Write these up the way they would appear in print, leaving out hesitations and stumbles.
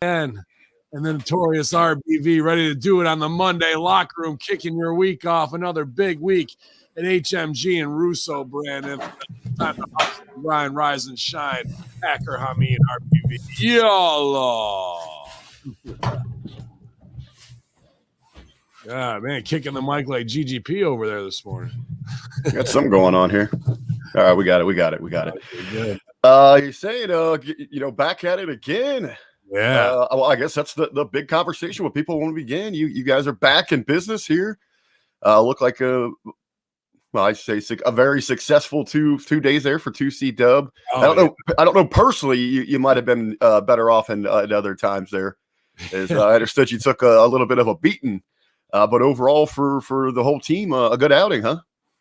and the notorious RBV, ready to do it on the Monday locker room, kicking your week off. Another big week at HMG and Russo brand. And time to hustle, grind, rise, and shine. Packer, Hamin, RBV. YOLO. Yeah, man, kicking the mic like GGP over there this morning. Got something going on here. All right, we got it. Good. You're saying, back at it again. Yeah. Well, I guess that's the big conversation when people want to begin. You guys are back in business here. Look like I say a very successful two days there for 2C Dub. I don't know personally. You might have been better off at other times there. As I understood, you took a little bit of a beating, but overall for the whole team, a good outing, huh?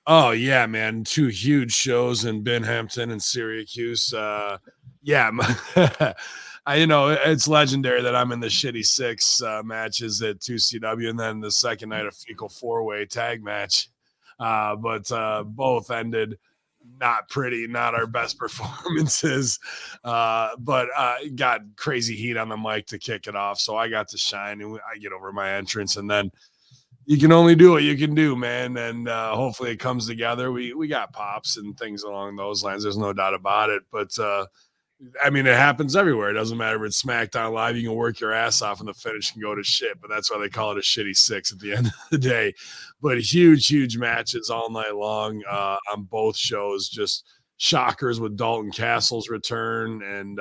Oh yeah, man! 2 huge shows in Binghamton and Syracuse. It's legendary that I'm in the Shitty 6 matches at 2CW, and then the second night a fecal 4-way tag match. But both ended not pretty, not our best performances. But got crazy heat on the mic to kick it off, so I got to shine, and I get over my entrance, and then you can only do what you can do, man. And hopefully it comes together. We got pops and things along those lines. There's no doubt about it. But it happens everywhere. It doesn't matter if it's SmackDown Live. You can work your ass off and the finish can go to shit. But that's why they call it a Shitty 6 at the end of the day. But huge matches all night long on both shows. Just shockers with Dalton Castle's return and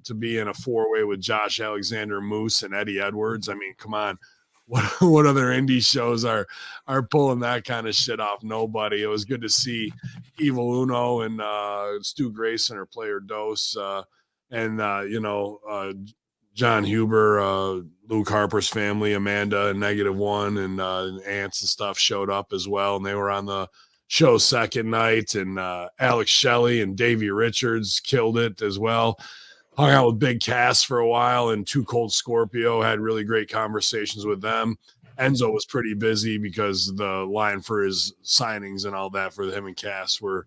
to be in a 4-way with Josh Alexander, Moose, and Eddie Edwards. I mean, come on. What other indie shows are pulling that kind of shit off? Nobody. It was good to see Evil Uno and Stu Grayson or Player Dose and John Huber, Luke Harper's family, Amanda and -1 and aunts and stuff showed up as well, and they were on the show second night, and Alex Shelley and Davey Richards killed it as well. Hung out with Big Cass for a while, and Too Cold Scorpio, had really great conversations with them. Enzo was pretty busy because the line for his signings and all that for him and Cass were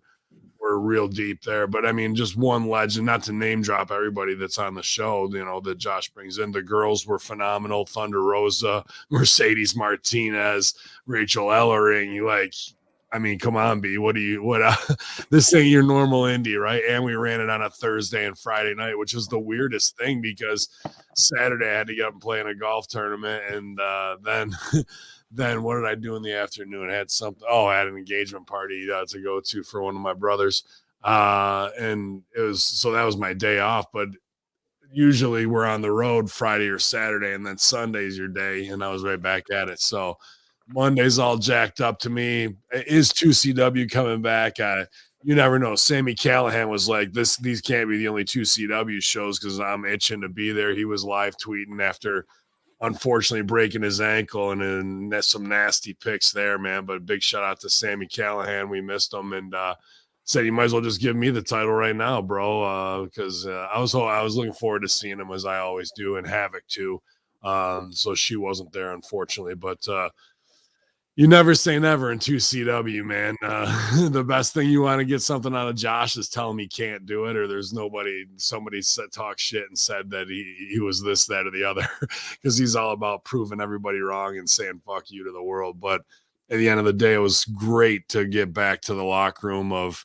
real deep there. But I mean, just one legend, not to name drop everybody that's on the show, that Josh brings in. The girls were phenomenal. Thunder Rosa, Mercedes Martinez, Rachel Ellering, come on, B. This ain't your normal indie, right? And we ran it on a Thursday and Friday night, which was the weirdest thing because Saturday I had to get up and play in a golf tournament. And then what did I do in the afternoon? I had I had an engagement party to go to for one of my brothers. And that was my day off. But usually we're on the road Friday or Saturday, and then Sunday's your day. And I was right back at it. So Monday's all jacked up to me. Is 2CW coming back? You never know. Sammy Callahan was like, these can't be the only 2CW shows because I'm itching to be there. He was live tweeting after unfortunately breaking his ankle, and then some nasty pics there, man. But big shout out to Sammy Callahan. We missed him, and said you might as well just give me the title right now, bro. Because I was looking forward to seeing him, as I always do, and Havoc too. So she wasn't there, unfortunately, but you never say never in 2CW, man. The best thing you want to get something out of Josh is tell him he can't do it, or there's somebody talk shit and said that he was this, that, or the other, because he's all about proving everybody wrong and saying fuck you to the world. But at the end of the day, it was great to get back to the locker room of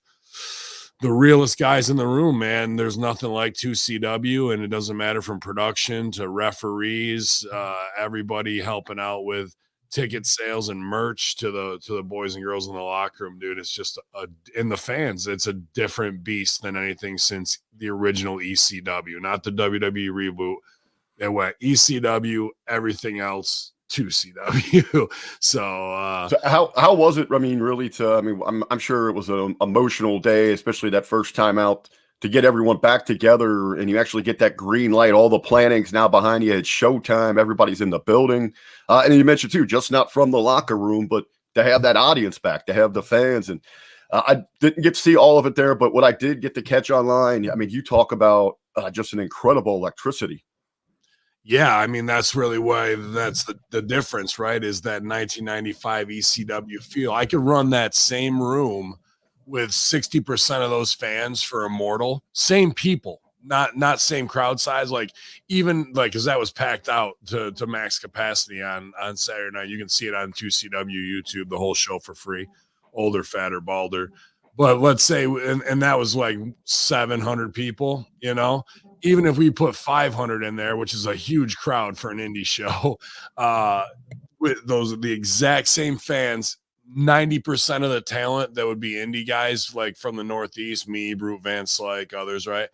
the realest guys in the room, man. There's nothing like 2CW, and it doesn't matter from production to referees, everybody helping out with ticket sales and merch to the boys and girls in the locker room, dude. It's just in the fans, it's a different beast than anything since the original ECW, not the WWE reboot. It went ECW, everything else 2CW. So how was it? I mean, really, I'm sure it was an emotional day, especially that first time out, to get everyone back together and you actually get that green light, all the planning's now behind you. It's showtime. Everybody's in the building. And you mentioned too, just not from the locker room, but to have that audience back, to have the fans. And I didn't get to see all of it there, but what I did get to catch online, I mean, you talk about just an incredible electricity. Yeah, I mean, that's really why that's the difference, right? Is that 1995 ECW feel. I could run that same room with 60% of those fans for Immortal, same people, not same crowd size, like even like because that was packed out to max capacity on Saturday night. You can see it on 2CW YouTube, the whole show for free, older, fatter, balder. But let's say, and that was like 700 people, you know. Even if we put 500 in there, which is a huge crowd for an indie show, uh, with those the exact same fans, 90% of the talent that would be indie guys like from the Northeast, me, Brute Van Slyke, others, right?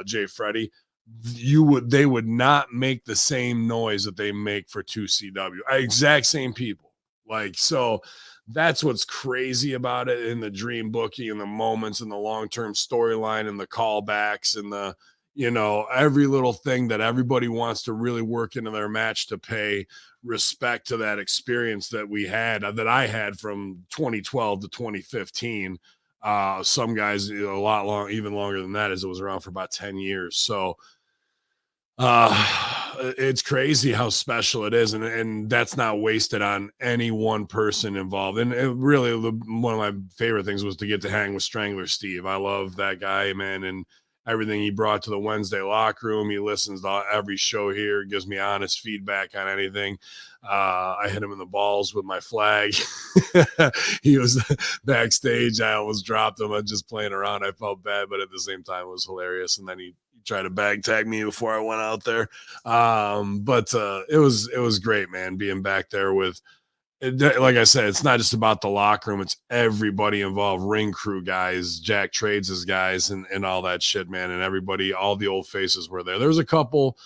Jay Freddy, they would not make the same noise that they make for 2CW. Exact same people. Like, so that's what's crazy about it in the dream booking and the moments and the long-term storyline and the callbacks and the, every little thing that everybody wants to really work into their match to pay respect to that experience that we had, that I had from 2012 to 2015. Some guys a lot long, even longer than that, as it was around for about 10 years. So it's crazy how special it is, and that's not wasted on any one person involved. And it really, one of my favorite things was to get to hang with Strangler Steve. I love that guy, man, and everything he brought to the Wednesday locker room. He listens to every show here, gives me honest feedback on anything. I hit him in the balls with my flag. He was backstage. I almost dropped him. I was just playing around. I felt bad, but at the same time, it was hilarious. And then he tried to bag tag me before I went out there. But it was great, man, being back there with, like I said, it's not just about the locker room, it's everybody involved, ring crew guys, Jack Trades his guys, and all that shit, man. And everybody, all the old faces were there. There was a couple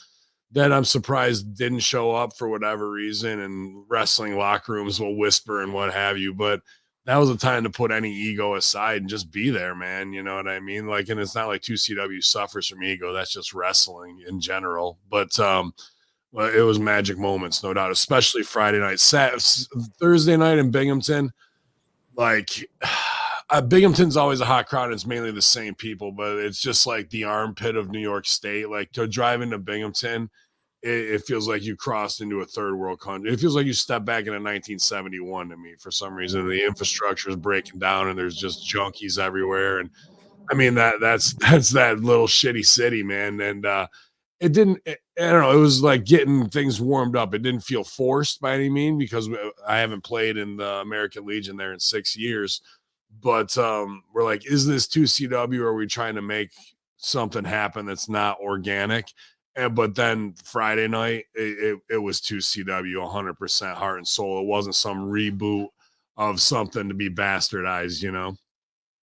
that I'm surprised didn't show up for whatever reason, and wrestling locker rooms will whisper and what have you, but that was a time to put any ego aside and just be there, man. You know what I mean? Like, and it's not like 2CW suffers from ego. That's just wrestling in general. But well, it was magic moments, no doubt, especially Friday night. Thursday night in Binghamton, like Binghamton's always a hot crowd, and it's mainly the same people, but it's just like the armpit of New York State. Like, to drive into Binghamton, it feels like you crossed into a third world country. It feels like you stepped back into 1971 to me for some reason. The infrastructure is breaking down, and there's just junkies everywhere. And I mean, that's that little shitty city, man. And it didn't, I don't know, it was like getting things warmed up. It didn't feel forced by any means, because I haven't played in the American Legion there in 6 years. But we're like, is this 2CW, or are we trying to make something happen that's not organic? But then Friday night, it was 2CW 100% heart and soul. It wasn't some reboot of something to be bastardized, you know?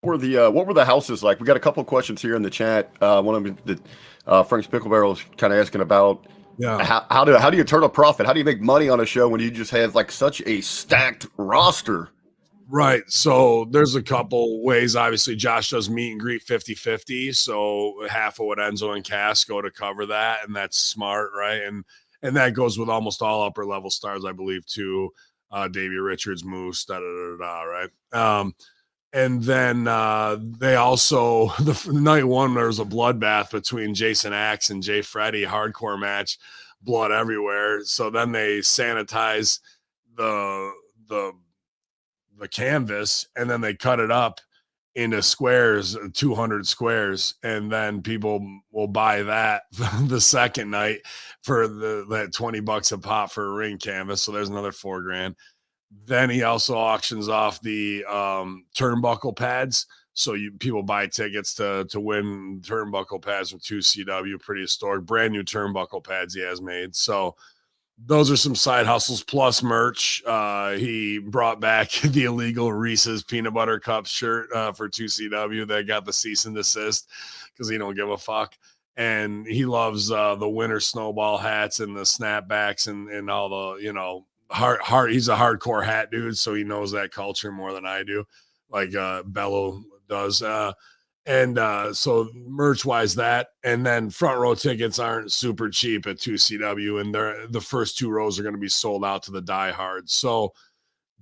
What were the houses like? We got a couple of questions here in the chat. One of them that Frank's Pickle Barrel is kind of asking about. Yeah. How do you turn a profit? How do you make money on a show when you just have like such a stacked roster? Right. So there's a couple ways. Obviously, Josh does meet and greet 50-50. So half of what Enzo and Cass go to cover that. And that's smart, right? And that goes with almost all upper level stars, I believe, too. Davey Richards, Moose, right? And then they also, the night one, there was a bloodbath between Jason Axe and Jay Freddy, hardcore match, blood everywhere. So then they sanitize the canvas, and then they cut it up into squares, 200 squares, and then people will buy that the second night for that $20 a pop for a ring canvas. So there's another $4,000. Then he also auctions off the turnbuckle pads. So people buy tickets to win turnbuckle pads from 2CW. Pretty historic, brand new turnbuckle pads he has made. So those are some side hustles plus merch. He brought back the illegal Reese's peanut butter cup shirt for 2CW that got the cease and desist because he don't give a fuck. And he loves the winter snowball hats and the snapbacks and all the, he's a hardcore hat dude, so he knows that culture more than I do, like Bello does. And so merch wise that, and then front row tickets aren't super cheap at 2CW, and the first 2 rows are going to be sold out to the diehards. So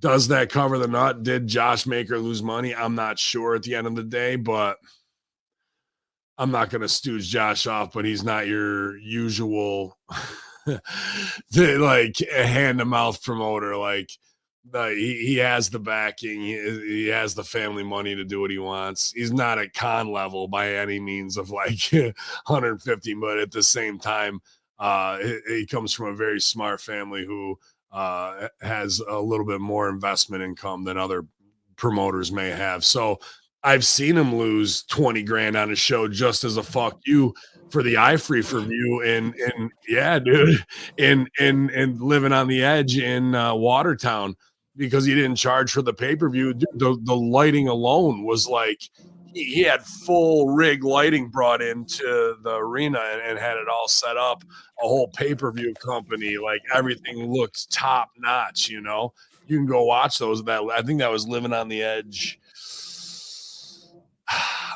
does that cover the nut? Did Josh Maker lose money? I'm not sure at the end of the day, but I'm not going to stooge Josh off, but he's not your usual like a hand to mouth promoter. Like, he has the backing. He has the family money to do what he wants. He's not at Khan level by any means of like 150, but at the same time, he comes from a very smart family who has a little bit more investment income than other promoters may have. So I've seen him lose 20 grand on a show just as a fuck you for the eye free for view and yeah, dude, and living on the edge in Watertown because he didn't charge for the pay-per-view. The lighting alone was like he had full rig lighting brought into the arena and had it all set up, a whole pay-per-view company, like everything looked top notch. You can go watch those. I think that was Living on the Edge.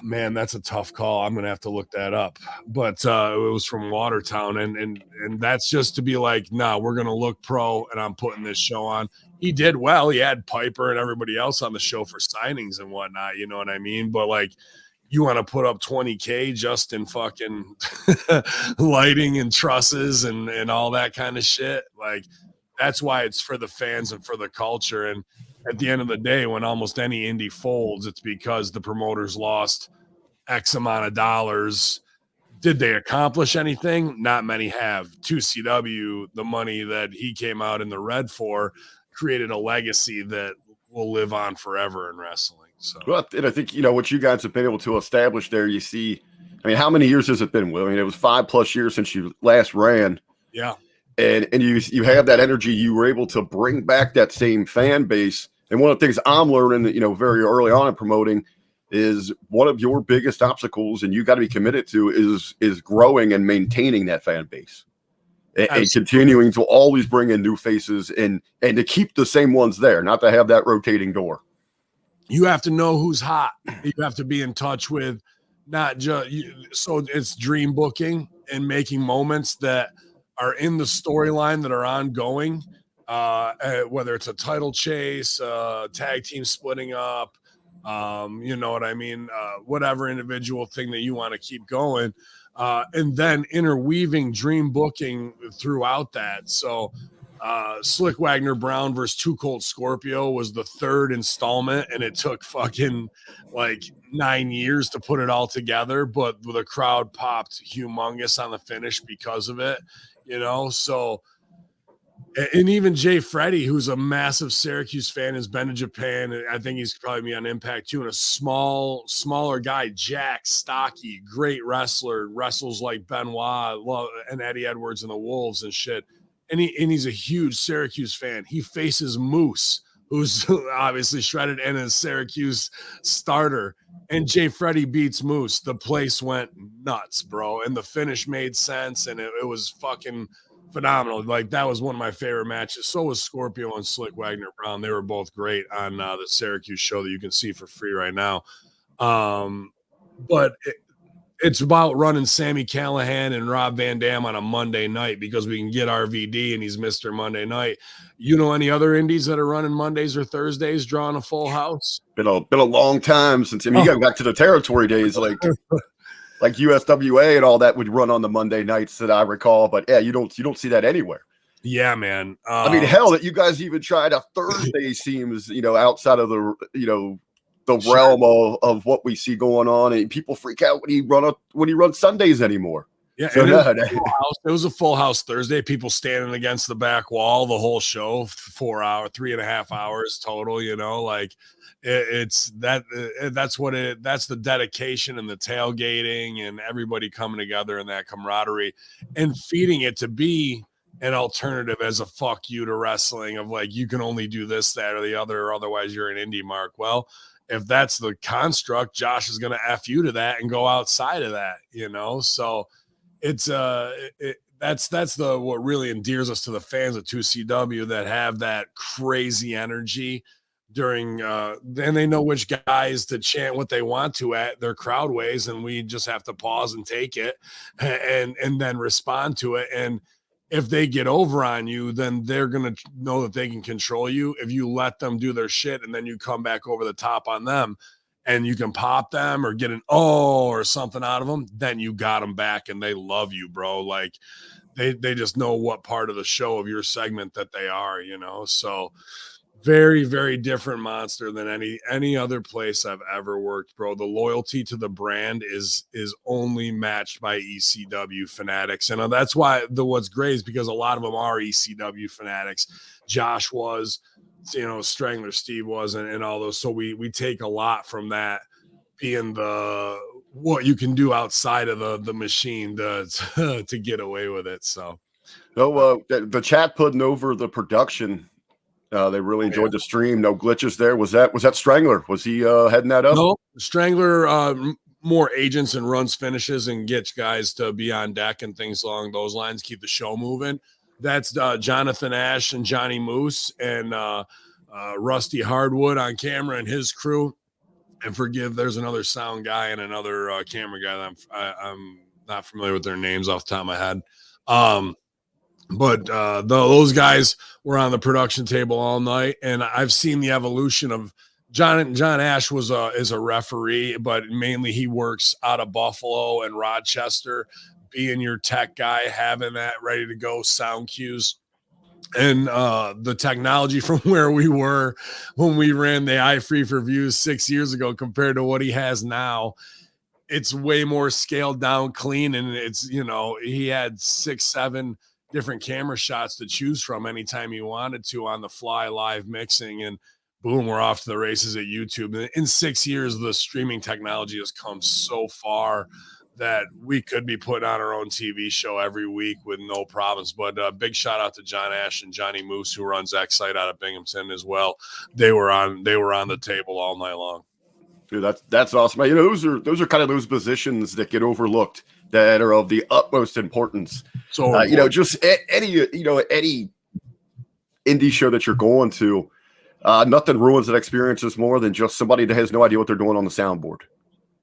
Man, that's a tough call. I'm gonna have to look that up. But it was from Watertown, and that's just to be like, nah, we're gonna look pro, and I'm putting this show on. He did well. He had Piper and everybody else on the show for signings and whatnot. You know what I mean? But like, you want to put up 20K just in fucking lighting and trusses and all that kind of shit. Like, that's why it's for the fans and for the culture. And at the end of the day, when almost any indie folds, it's because the promoters lost X amount of dollars. Did they accomplish anything? Not many have. 2CW, the money that he came out in the red for, created a legacy that will live on forever in wrestling. So, well, and I think, what you guys have been able to establish there, you see, I mean, how many years has it been, Will? I mean, it was 5+ years since you last ran. Yeah. And you have that energy. You were able to bring back that same fan base. And one of the things I'm learning, very early on in promoting is one of your biggest obstacles, and you got to be committed to, is growing and maintaining that fan base and continuing to always bring in new faces and to keep the same ones there, not to have that rotating door. You have to know who's hot. You have to be in touch with not just so it's dream booking and making moments that are in the storyline that are ongoing, whether it's a title chase, tag team splitting up, you know what I mean? Whatever individual thing that you want to keep going, and then interweaving dream booking throughout that. So Slick Wagner Brown versus Too Cold Scorpio was the third installment, and it took fucking like 9 years to put it all together, but the crowd popped humongous on the finish because of it, so. And even Jay Freddy, who's a massive Syracuse fan, has been to Japan. And I think he's probably be on Impact too. And a smaller guy, Jack, stocky, great wrestler, wrestles like Benoit and Eddie Edwards and the Wolves and shit. And he's a huge Syracuse fan. He faces Moose, who's obviously shredded and a Syracuse starter. And Jay Freddy beats Moose. The place went nuts, bro. And the finish made sense. And it was fucking phenomenal. Like, that was one of my favorite matches. So was Scorpio and Slick Wagner Brown. They were both great on the Syracuse show that you can see for free right now. But it's about running Sammy Callahan and Rob Van Dam on a Monday night because we can get RVD and he's Mr. Monday Night. You know any other indies that are running Mondays or Thursdays drawing a full house? Been a long time since, you got back to the territory days, like USWA and all that would run on the Monday nights that I recall, but yeah, you don't see that anywhere. Yeah, man. I mean, hell, that you guys even tried a Thursday seems, outside of the, the Sure. realm of what we see going on, and people freak out when he runs Sundays anymore. Yeah, so it was a full house Thursday. People standing against the back wall the whole show, 4 hours, 3.5 hours total. Like it's that. That's the dedication and the tailgating and everybody coming together and that camaraderie and feeding it to be an alternative as a fuck you to wrestling of like, you can only do this, that, or the other, or otherwise you're an indie mark. Well, if that's the construct, Josh is going to F you to that and go outside of that, so it's that's what really endears us to the fans of 2CW that have that crazy energy during and they know which guys to chant what they want to at their crowd ways, and we just have to pause and take it and then respond to it. And if they get over on you, then they're going to know that they can control you. If you let them do their shit and then you come back over the top on them and you can pop them or get an or something out of them, then you got them back and they love you, bro. Like they just know what part of the show of your segment that they are, So Very, very different monster than any other place I've ever worked, bro. The loyalty to the brand is only matched by ECW fanatics, and that's why what's great is because a lot of them are ECW fanatics. Josh was, Strangler Steve was, and all those. So we take a lot from that being the what you can do outside of the machine to get away with it. So No, the chat putting over the production. They really enjoyed the stream. No glitches there. Was that Strangler? Was he heading that up? no, Strangler more agents and runs finishes and gets guys to be on deck and things along those lines, keep the show moving. That's Jonathan Ash and Johnny Moose and Rusty Hardwood on camera and his crew. And there's another sound guy and another camera guy that I'm not familiar with their names off the top of my head. But those guys were on the production table all night, and I've seen the evolution of John Ash is a referee, but mainly he works out of Buffalo and Rochester, being your tech guy, having that ready to go sound cues. And the technology from where we were when we ran the iFree for Views 6 years ago compared to what he has now, it's way more scaled down, clean, and it's he had 6-7 different camera shots to choose from anytime he wanted to on the fly, live mixing, and boom, we're off to the races at YouTube. In 6 years, the streaming technology has come so far that we could be putting on our own TV show every week with no problems. But big shout out to John Ash and Johnny Moose, who runs X-Site out of Binghamton as well. They were on the table all night long. Dude, that's awesome. Those are kind of those positions that get overlooked that are of the utmost importance. So just any indie show that you're going to, nothing ruins that experience more than just somebody that has no idea what they're doing on the soundboard.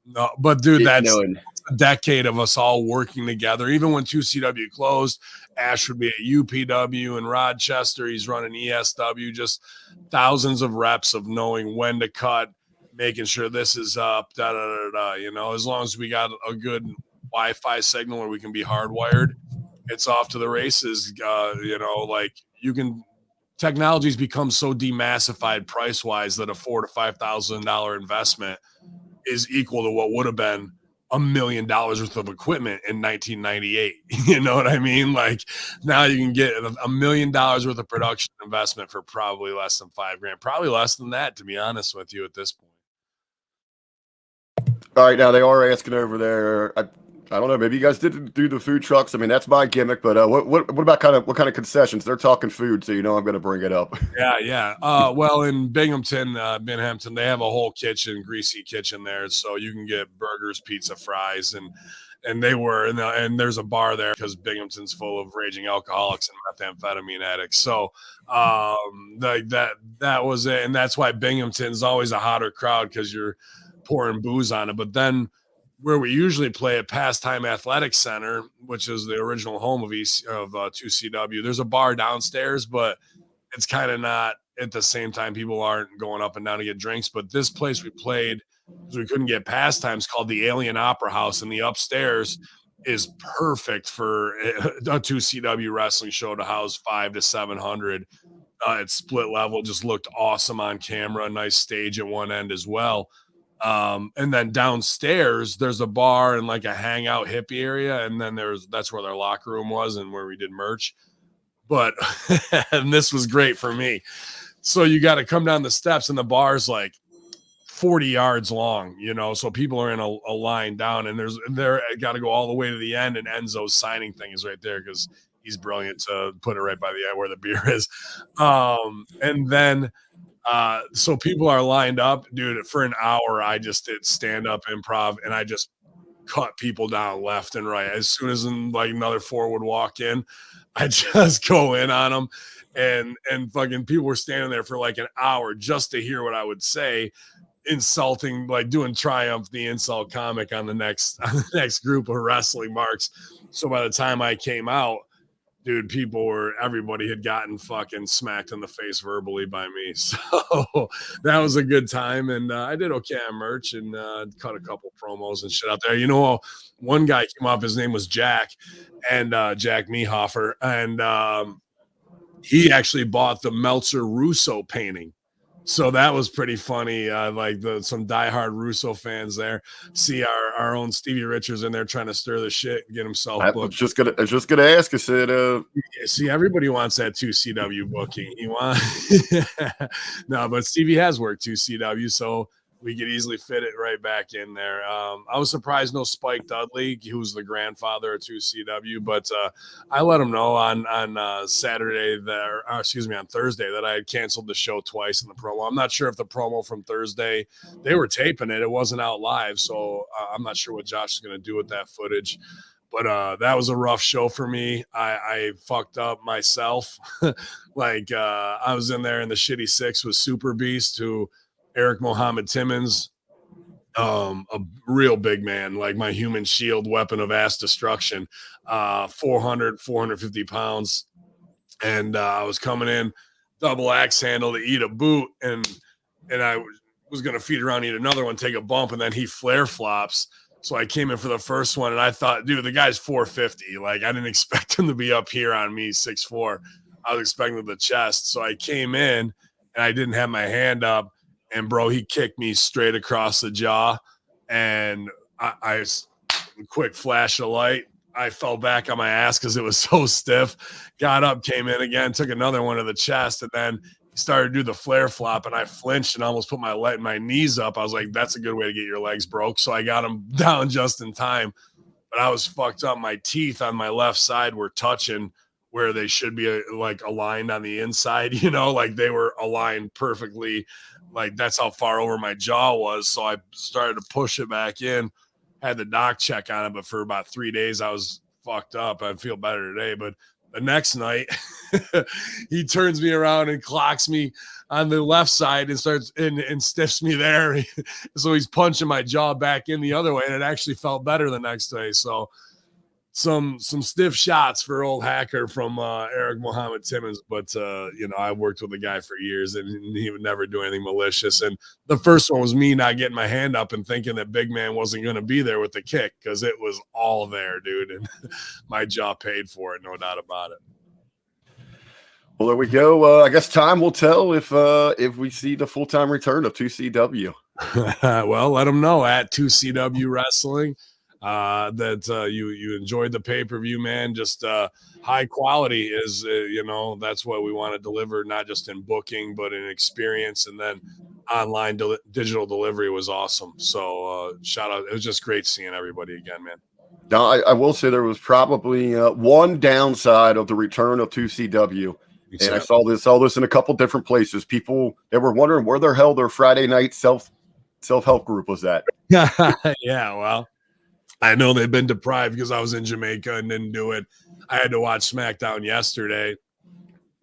No, but dude, that's a decade of us all working together. Even when 2CW closed, Ash would be at UPW in Rochester. He's running ESW. Just thousands of reps of knowing when to cut, making sure this is up, as long as we got a good Wi-Fi signal where we can be hardwired, it's off to the races. Technology's become so demassified price-wise that a $4,000 to $5,000 investment is equal to what would have been $1 million worth of equipment in 1998. You know what I mean? Like now you can get $1 million worth of production investment for probably less than $5,000, probably less than that, to be honest with you at this point. All right, now they are asking over there. I don't know. Maybe you guys didn't do the food trucks. I mean, that's my gimmick. But what about what kind of concessions? They're talking food, so I'm going to bring it up. Yeah. Well, in Binghamton, they have a whole kitchen, greasy kitchen there, so you can get burgers, pizza, fries, and there's a bar there because Binghamton's full of raging alcoholics and methamphetamine addicts. So that was it, and that's why Binghamton's always a hotter crowd because you're pouring booze on it. But then where we usually play at Pastime Athletic Center, which is the original home of 2CW, there's a bar downstairs, but it's kind of not at the same time. People aren't going up and down to get drinks. But this place we played, because we couldn't get Pastimes, called the Alien Opera House, and the upstairs is perfect for a 2CW wrestling show to house 500 to 700. It's split level, just looked awesome on camera. Nice stage at one end as well. And then downstairs there's a bar and like a hangout hippie area, and then that's where their locker room was and where we did merch. But and this was great for me. So you got to come down the steps, and the bar's like 40 yards long, so people are in a line down, and they're got to go all the way to the end, and Enzo's signing thing is right there because he's brilliant to put it right by the end where the beer is. And then so people are lined up, dude. For an hour, I just did stand-up improv, and I just cut people down left and right. As soon as another four would walk in, I just go in on them, and fucking people were standing there for like an hour just to hear what I would say, insulting, like doing Triumph the insult comic on the next group of wrestling marks. So by the time I came out, dude, everybody had gotten fucking smacked in the face verbally by me. So that was a good time. And I did okay on merch and cut a couple promos and shit out there. One guy came up, his name was Jack, and Jack Mehofer. And he actually bought the Meltzer Russo painting. So that was pretty funny. Like some diehard Russo fans there. See our own Stevie Richards in there trying to stir the shit, get himself I booked. was just gonna ask. I said, See, everybody wants that 2CW booking. He wants no, but Stevie has worked 2CW, so we could easily fit it right back in there. I was surprised no Spike Dudley, who's the grandfather of 2CW, but I let him know on Saturday there, on Thursday, that I had canceled the show twice in the promo. I'm not sure if the promo from Thursday, they were taping it, it wasn't out live, so I'm not sure what Josh is going to do with that footage. But that was a rough show for me. I fucked up myself. Like I was in there in the shitty six with Super Beast, who Eric Mohammed Timmons, a real big man, like my human shield, weapon of ass destruction, 450 pounds. And I was coming in double axe handle to eat a boot, and I was going to feed around, eat another one, take a bump, and then he flare flops. So I came in for the first one, and I thought, dude, the guy's 450. Like, I didn't expect him to be up here on me, 6'4". I was expecting the chest. So I came in, and I didn't have my hand up, and, bro, he kicked me straight across the jaw, and I quick flash of light. I fell back on my ass because it was so stiff. Got up, came in again, took another one to the chest, and then started to do the flare flop, and I flinched and almost put my knees up. I was like, that's a good way to get your legs broke. So I got him down just in time, but I was fucked up. My teeth on my left side were touching where they should be like aligned on the inside, like they were aligned perfectly. Like that's how far over my jaw was. So I started to push it back in, had the doc check on it, but for about 3 days I was fucked up. I feel better today, but the next night, he turns me around and clocks me on the left side and starts and stiffs me there. So he's punching my jaw back in the other way, and it actually felt better the next day. So some stiff shots for old hacker from Eric Mohammed Timmons, but I worked with the guy for years, and he would never do anything malicious. And the first one was me not getting my hand up and thinking that big man wasn't going to be there with the kick, because it was all there, dude, and my jaw paid for it, no doubt about it. Well, there we go. I guess time will tell if we see the full-time return of 2CW. Well, let them know at 2CW Wrestling that you enjoyed the pay-per-view, man. Just high quality is that's what we want to deliver, not just in booking but in experience, and then online digital delivery was awesome. So shout out, it was just great seeing everybody again, man. Now I will say there was probably one downside of the return of 2CW, and I saw this in a couple different places. People, they were wondering where the hell their Friday night self-help group was at. Yeah, well, I know they've been deprived because I was in Jamaica and didn't do it. I had to watch SmackDown yesterday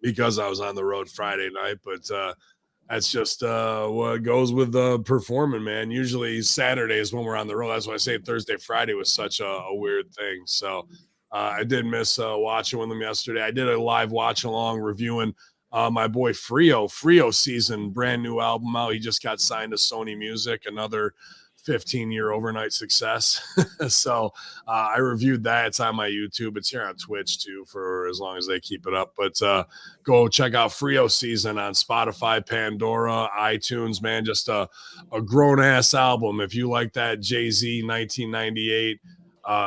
because I was on the road Friday night, but that's just what goes with performing, man. Usually Saturday is when we're on the road. That's why I say Thursday, Friday was such a weird thing. So I did miss watching with them yesterday. I did a live watch along reviewing my boy Frio Season, brand new album out. He just got signed to Sony Music, another 15-year overnight success. So I reviewed that. It's on my YouTube. It's here on Twitch too, for as long as they keep it up. But go check out Frio Season on Spotify, Pandora, iTunes, man. Just a grown-ass album. If you like that Jay-Z 1998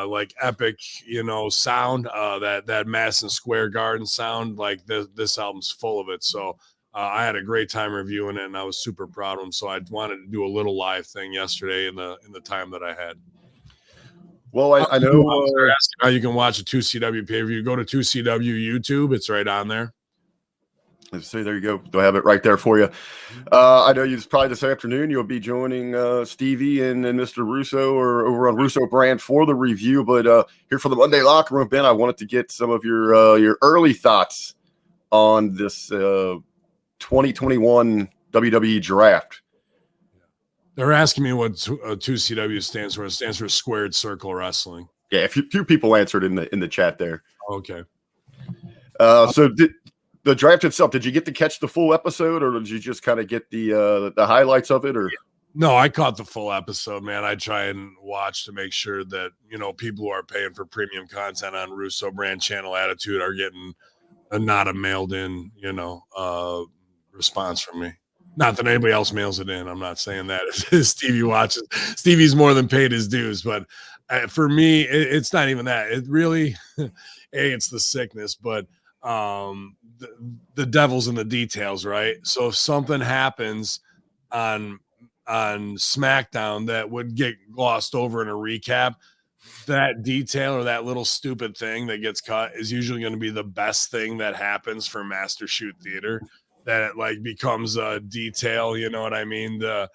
like epic, sound, that Madison Square Garden sound, like this album's full of it. So I had a great time reviewing it, and I was super proud of him. So I wanted to do a little live thing yesterday in the time that I had. Well, I know how you can watch a 2CW pay-per-view. Go to 2CW YouTube. It's right on there. Let's see. There you go. They'll have it right there for you. I know you probably this afternoon you'll be joining Stevie and Mr. Russo or over on Russo Brand for the review. But here for the Monday Locker Room, Ben, I wanted to get some of your early thoughts on this 2021 WWE draft. They're asking me what 2CW stands for. It stands for Squared Circle Wrestling. Yeah, a few people answered in the chat there. Okay. So the draft itself, did you get to catch the full episode, or did you just kind of get the highlights of it? Or no, I caught the full episode, man. I try and watch to make sure that people who are paying for premium content on Russo Brand Channel Attitude are getting not a mailed in, response from me. Not that anybody else mails it in. I'm not saying that. Stevie watches. Stevie's more than paid his dues, but for me, it's not even that. It really, it's the sickness, but the devil's in the details, right? So if something happens on SmackDown that would get glossed over in a recap, that detail or that little stupid thing that gets cut is usually going to be the best thing that happens for Master Shoot Theater, that it like becomes a detail, you know what I mean, to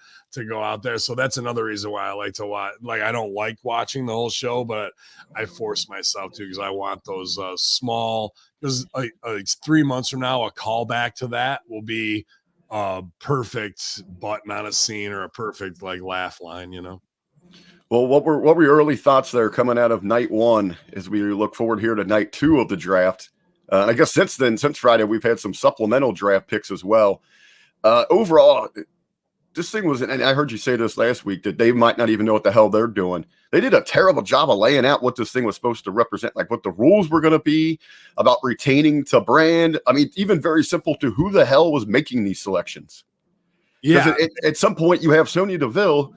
go out there. So that's another reason why I like to watch. Like, I don't like watching the whole show, but I force myself to, because I want those small, because like 3 months from now, a callback to that will be a perfect button on a scene or a perfect like laugh line, Well, what were your early thoughts there coming out of night one as we look forward here to night two of the draft? I guess since Friday, we've had some supplemental draft picks as well. Overall, this thing was, and I heard you say this last week, that they might not even know what the hell they're doing. They did a terrible job of laying out what this thing was supposed to represent, like what the rules were going to be about retaining to brand. I mean, even very simple to who the hell was making these selections. Yeah. At some point, you have Sonya Deville,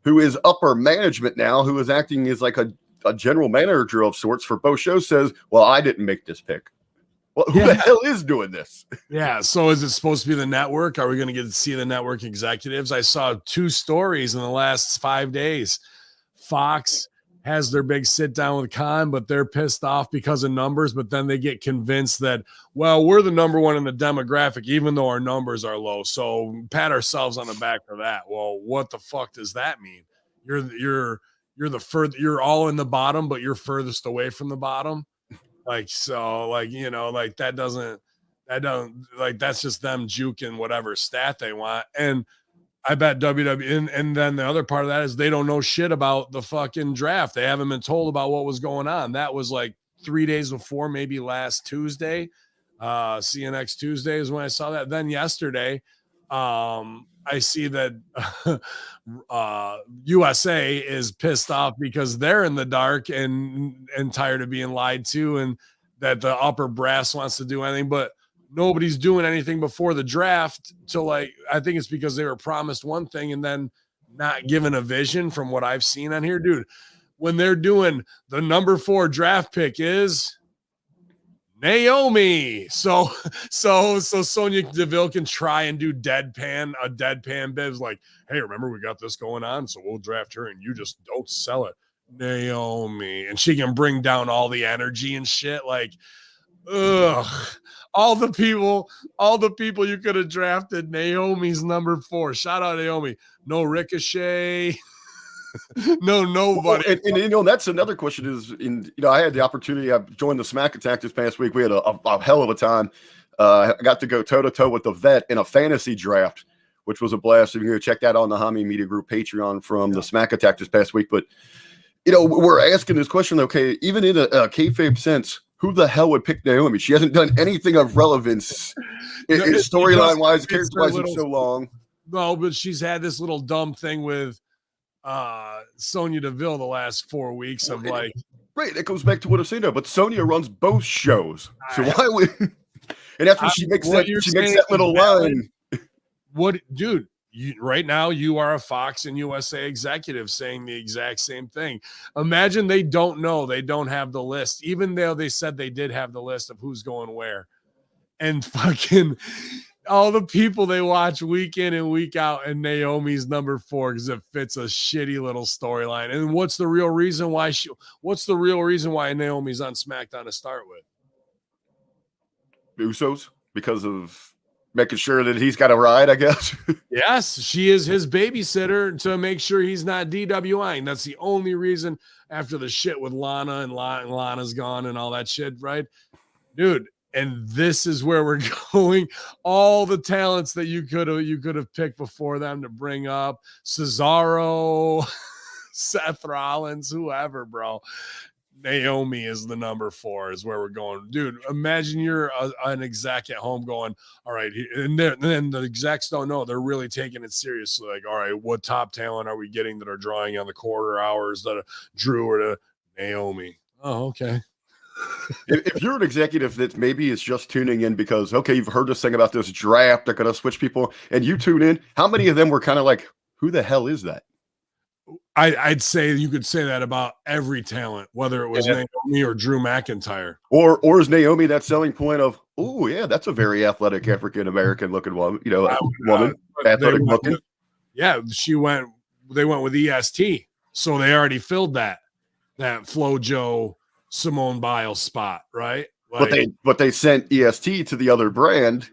who is upper management now, who is acting as like a general manager of sorts for both shows, says, well, I didn't make this pick. Well, who the hell is doing this? Yeah. So is it supposed to be the network? Are we going to get to see the network executives? I saw 2 stories in the last 5 days. Fox has their big sit down with Khan, but they're pissed off because of numbers. But then they get convinced that, well, we're the number one in the demographic, even though our numbers are low. So pat ourselves on the back for that. Well, what the fuck does that mean? You're all in the bottom, but you're furthest away from the bottom. Like, so like, like that don't like, that's just them juking whatever stat they want. And I bet WWE, and then the other part of that is they don't know shit about the fucking draft. They haven't been told about what was going on. That was like 3 days before, maybe last Tuesday. See you next Tuesday is when I saw that. Then yesterday, I see that USA is pissed off because they're in the dark and tired of being lied to, and that the upper brass wants to do anything, but nobody's doing anything before the draft. So like, I think it's because they were promised one thing and then not given a vision from what I've seen on here, dude. When they're doing the number 4 draft pick is Naomi. So Sonya Deville can try and do a deadpan bit. It's like, hey, remember we got this going on, so we'll draft her and you just don't sell it. Naomi. And she can bring down all the energy and shit. Like, ugh. All the people you could have drafted. Naomi's number 4. Shout out Naomi. No Ricochet. No, nobody. And that's another question is, I had the opportunity. I joined the Smack Attack this past week. We had a hell of a time. I got to go toe to toe with the vet in a fantasy draft, which was a blast. You can go check that out on the Hamin Media Group Patreon from the Smack Attack this past week. But we're asking this question. Okay, even in a kayfabe sense, who the hell would pick Naomi? She hasn't done anything of relevance storyline wise, character wise, in so long. No, but she's had this little dumb thing with Sonya Deville the last 4 weeks of like, right. It goes back to what I said, but Sonya runs both shows, so why would? And that's when she makes that little line. What, dude? Right now, you are a Fox and USA executive saying the exact same thing. Imagine they don't know. They don't have the list, even though they said they did have the list of who's going where. And fucking all the people they watch week in and week out, and Naomi's number 4 because it fits a shitty little storyline. And what's the real reason why Naomi's on SmackDown to start with? Usos, because of making sure that he's got a ride, I guess. Yes, she is his babysitter to make sure he's not DWIing. That's the only reason, after the shit with Lana and Lana's gone and all that shit, right? Dude, and this is where we're going. All the talents that you could have picked before them to bring up. Cesaro, Seth Rollins, whoever, bro. Naomi is the number 4 is where we're going. Dude, imagine you're an exec at home going, all right, and then the execs don't know. They're really taking it seriously. Like, all right, what top talent are we getting that are drawing on the quarter hours that Drew or to Naomi? Oh, okay. If you're an executive that maybe is just tuning in because, okay, you've heard us sing about this draft, they're going to switch people, and you tune in, how many of them were kind of like, who the hell is that? I'd say you could say that about every talent, whether it was Yeah. Naomi or Drew McIntyre. Or is Naomi that selling point of, oh yeah, that's a very athletic African American looking woman, woman, athletic looking. Yeah, they went with EST, so they already filled that FloJo Simone Biles spot, right? But they sent EST to the other brand.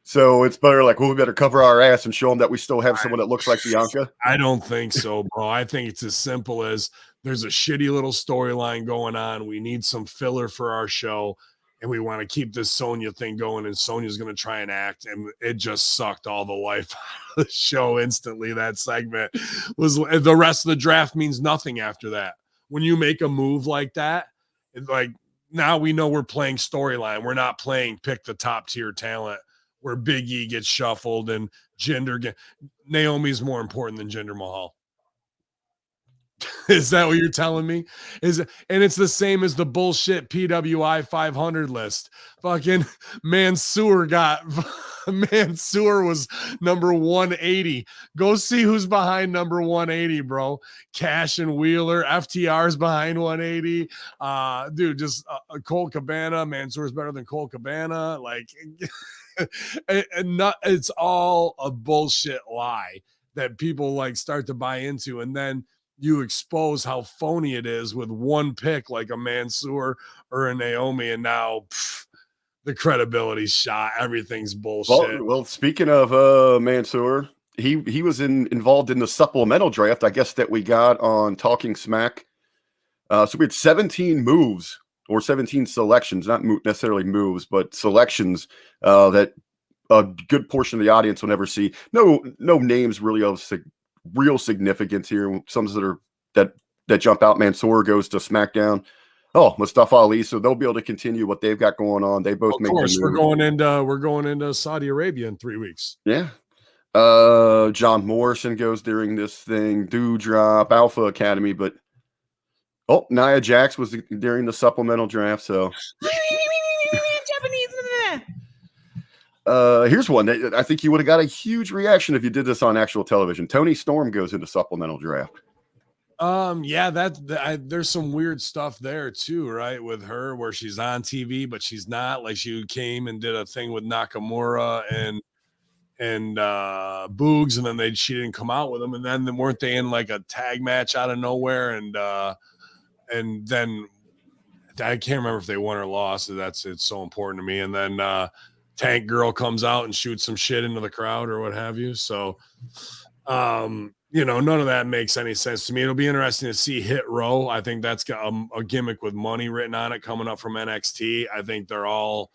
So it's better like, well, we better cover our ass and show them that we still have someone that looks like Bianca. I don't think so, bro. I think it's as simple as there's a shitty little storyline going on. We need some filler for our show, and we want to keep this Sonya thing going. And Sonya's going to try and act, and it just sucked all the life out of the show instantly. That segment was the rest of the draft means nothing after that. When you make a move like that, it's like now we know we're playing storyline. We're not playing pick the top tier talent, where Big E gets shuffled and Naomi's more important than Jinder Mahal. Is that what you're telling me? And it's the same as the bullshit PWI 500 list. Fucking Mansoor was number 180. Go see who's behind number 180, bro. Cash and Wheeler, FTR's behind 180. Dude, just Colt Cabana. Mansoor's better than Colt Cabana. Like, it's all a bullshit lie that people like start to buy into, and then you expose how phony it is with one pick like a Mansoor or a Naomi, and now the credibility's shot. Everything's bullshit. Well, speaking of Mansoor, he was involved in the supplemental draft, I guess, that we got on Talking Smack. So we had 17 moves or 17 selections, not necessarily moves, but selections that a good portion of the audience will never see. No names really of real significance here. Some that jump out. Mansoor goes to SmackDown. Oh, Mustafa Ali. So they'll be able to continue what they've got going on. They both make. Of course, we're going into Saudi Arabia in 3 weeks. Yeah. John Morrison goes during this thing. Dewdrop, Alpha Academy, but Nia Jax was during the supplemental draft. So here's one that I think you would have got a huge reaction if you did this on actual television. Toni Storm goes into supplemental draft. Yeah, there's some weird stuff there too, right? With her where she's on TV, but she's not. Like she came and did a thing with Nakamura and Boogs, and then she didn't come out with them, and then weren't they in like a tag match out of nowhere, and then I can't remember if they won or lost. So it's so important to me. And then Tank Girl comes out and shoots some shit into the crowd or what have you. So none of that makes any sense to me. It'll be interesting to see Hit Row. I think that's got a gimmick with money written on it coming up from NXT. I think they're all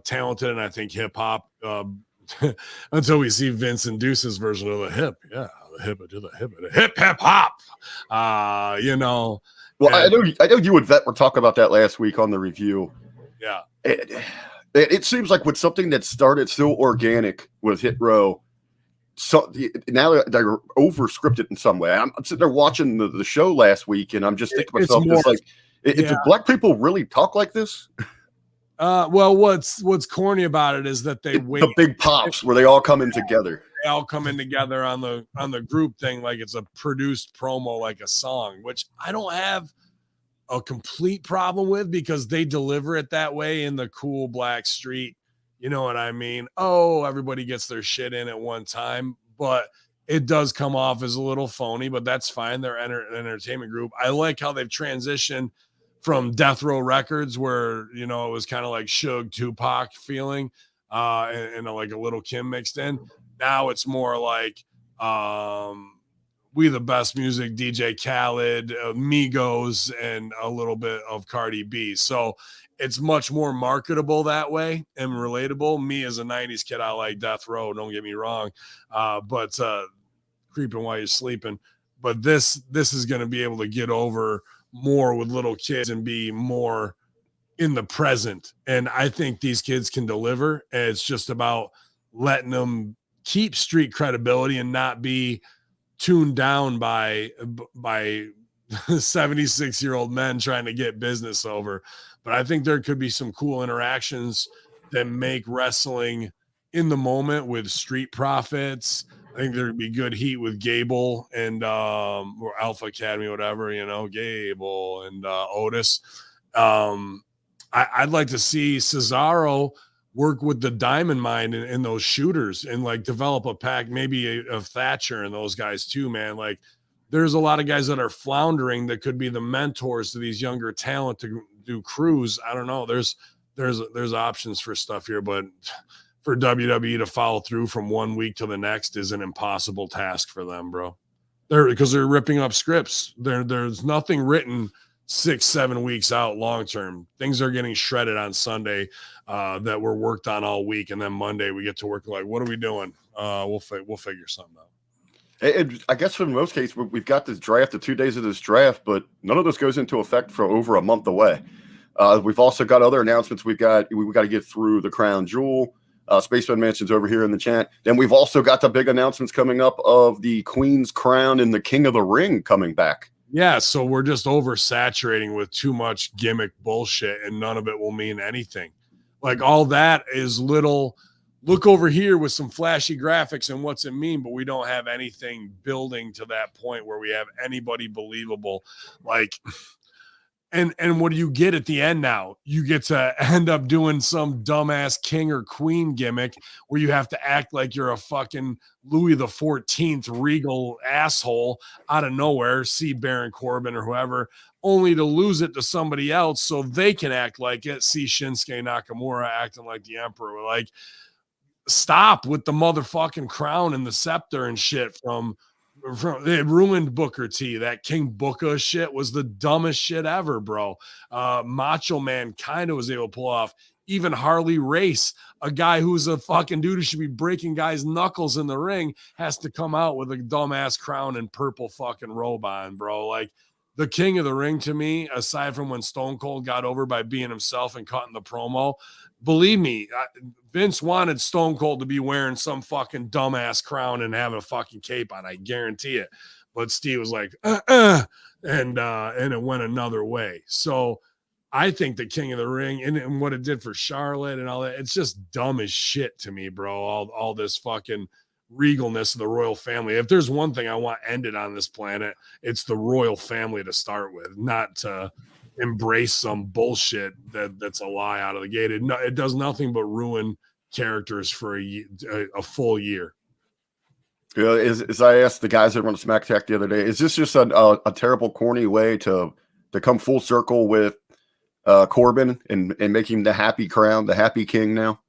talented, and I think hip hop until we see Vince and Deuce's version of the hip. Yeah, the hip to the hip hop. Well, I know you would talk about that last week on the review. Yeah. It seems like with something that started so organic with Hit Row, so now they're over scripted in some way. I'm sitting there watching the show last week, and I'm just thinking to myself, do black people really talk like this? Well, what's corny about it is that the big pops where they all come in together. They all come in together on the group thing, like it's a produced promo, like a song, which I don't have a complete problem with because they deliver it that way in the cool black street. You know what I mean? Oh, everybody gets their shit in at one time, but it does come off as a little phony, but that's fine. They're an entertainment group. I like how they've transitioned from Death Row Records, where, it was kind of like Suge Tupac feeling, and like a Little Kim mixed in. Now it's more like We the Best Music, DJ Khaled, Migos, and a little bit of Cardi B. So it's much more marketable that way and relatable. Me as a 90s kid, I like Death Row, don't get me wrong, but Creeping While You're Sleeping. But this is going to be able to get over more with little kids and be more in the present. And I think these kids can deliver. And it's just about letting them keep street credibility and not be tuned down by 76-year-old men trying to get business over. But I think there could be some cool interactions that make wrestling in the moment with Street Profits. I think there'd be good heat with Gable and or Alpha Academy, whatever, Gable and Otis. I'd like to see Cesaro work with the Diamond Mine and those shooters and like develop a pack, maybe of Thatcher and those guys too, man. Like there's a lot of guys that are floundering that could be the mentors to these younger talent to do crews. I don't know. There's options for stuff here, but for WWE to follow through from 1 week to the next is an impossible task for them, bro. Because they're ripping up scripts. There's nothing written 6-7 weeks out long term. Things are getting shredded on Sunday that were worked on all week, and then Monday we get to work like, what are we doing? We'll figure something out. I guess for most cases we've got this draft, the 2 days of this draft, but none of this goes into effect for over a month away. We've also got other announcements. We've got to get through the Crown Jewel. Spaceman mentions over here in the chat. Then we've also got the big announcements coming up of the Queen's Crown and the King of the Ring coming back. Yeah, so we're just oversaturating with too much gimmick bullshit, and none of it will mean anything. Like all that is little. Look over here with some flashy graphics and what's it mean, but we don't have anything building to that point where we have anybody believable. Like, and what do you get at the end now? You get to end up doing some dumbass king or queen gimmick where you have to act like you're a fucking Louis the 14th regal asshole out of nowhere, see Baron Corbin or whoever, only to lose it to somebody else so they can act like it. See Shinsuke Nakamura acting like the emperor. We're like, stop with the motherfucking crown and the scepter and shit from it ruined Booker T. That King Booker shit was the dumbest shit ever, bro. Macho Man kind of was able to pull off. Even Harley Race, a guy who's a fucking dude who should be breaking guys' knuckles in the ring, has to come out with a dumbass crown and purple fucking robe on, bro. Like the King of the Ring to me, aside from when Stone Cold got over by being himself and cutting the promo, believe me, Vince wanted Stone Cold to be wearing some fucking dumbass crown and having a fucking cape on. I guarantee it. But Steve was like, and it went another way. So I think the King of the Ring and what it did for Charlotte and all that, it's just dumb as shit to me, bro. All this fucking regalness of the royal family. If there's one thing I want ended on this planet, it's the royal family to start with, not to embrace some bullshit that's a lie out of the gate. It does nothing but ruin characters for a full year. Yeah, as I asked the guys that run Smack Tech the other day, is this just a terrible, corny way to come full circle with Corbin and make him the happy crown, the happy king now?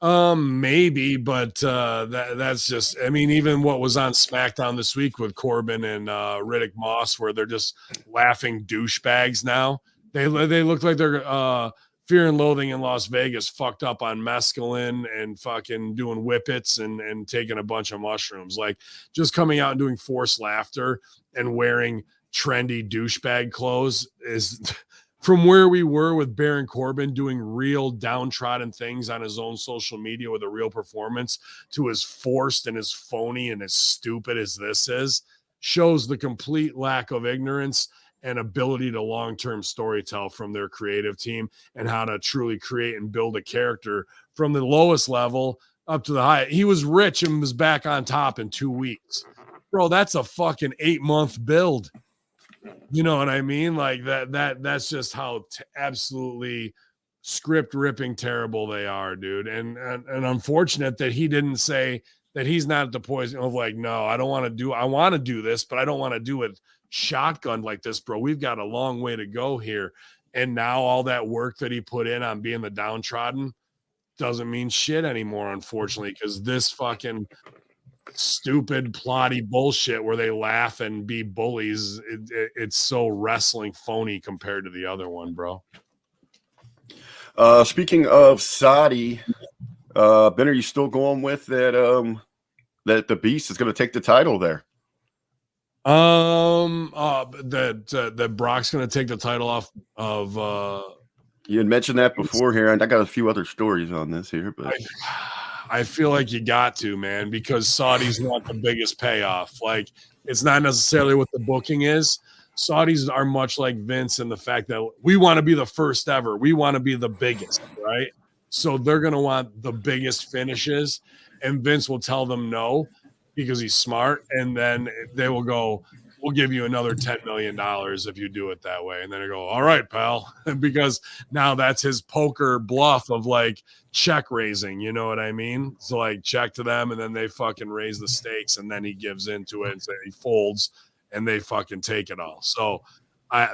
Maybe, but that's just, I mean, even what was on SmackDown this week with Corbin and Riddick Moss, where they're just laughing douchebags now. They look like they're Fear and Loathing in Las Vegas fucked up on mescaline and fucking doing whippets and taking a bunch of mushrooms. Like just coming out and doing forced laughter and wearing trendy douchebag clothes is from where we were with Baron Corbin doing real downtrodden things on his own social media with a real performance to as forced and as phony and as stupid as this is, shows the complete lack of ignorance and ability to long-term storytell from their creative team and how to truly create and build a character from the lowest level up to the high. He was rich and was back on top in 2 weeks. Bro, that's a fucking 8-month build. You know what I mean? Like that's just how absolutely script ripping terrible they are, dude. And unfortunate that he didn't say that he's not at the point of like, no, I want to do this, but I don't want to do it shotgun like this, bro. We've got a long way to go here. And now all that work that he put in on being the downtrodden doesn't mean shit anymore, unfortunately, because this fucking stupid plotty bullshit where they laugh and be bullies, it's so wrestling phony compared to the other one, bro. Speaking of Saudi, Ben, are you still going with that that the Beast is going to take the title there? That Brock's going to take the title off of you had mentioned that before here, and I got a few other stories on this here, but I feel like you got to, man, because Saudis want the biggest payoff. Like It's not necessarily what the booking is. Saudis are much like Vince in the fact that we want to be the first ever. We want to be the biggest, right? So they're going to want the biggest finishes, and Vince will tell them no because he's smart, and then they will go, we'll give you another $10 million if you do it that way. And then they go, all right, pal, because now that's his poker bluff of like check raising, you know what I mean? So like check to them, and then they fucking raise the stakes, and then he gives into it and so he folds, and they fucking take it all. So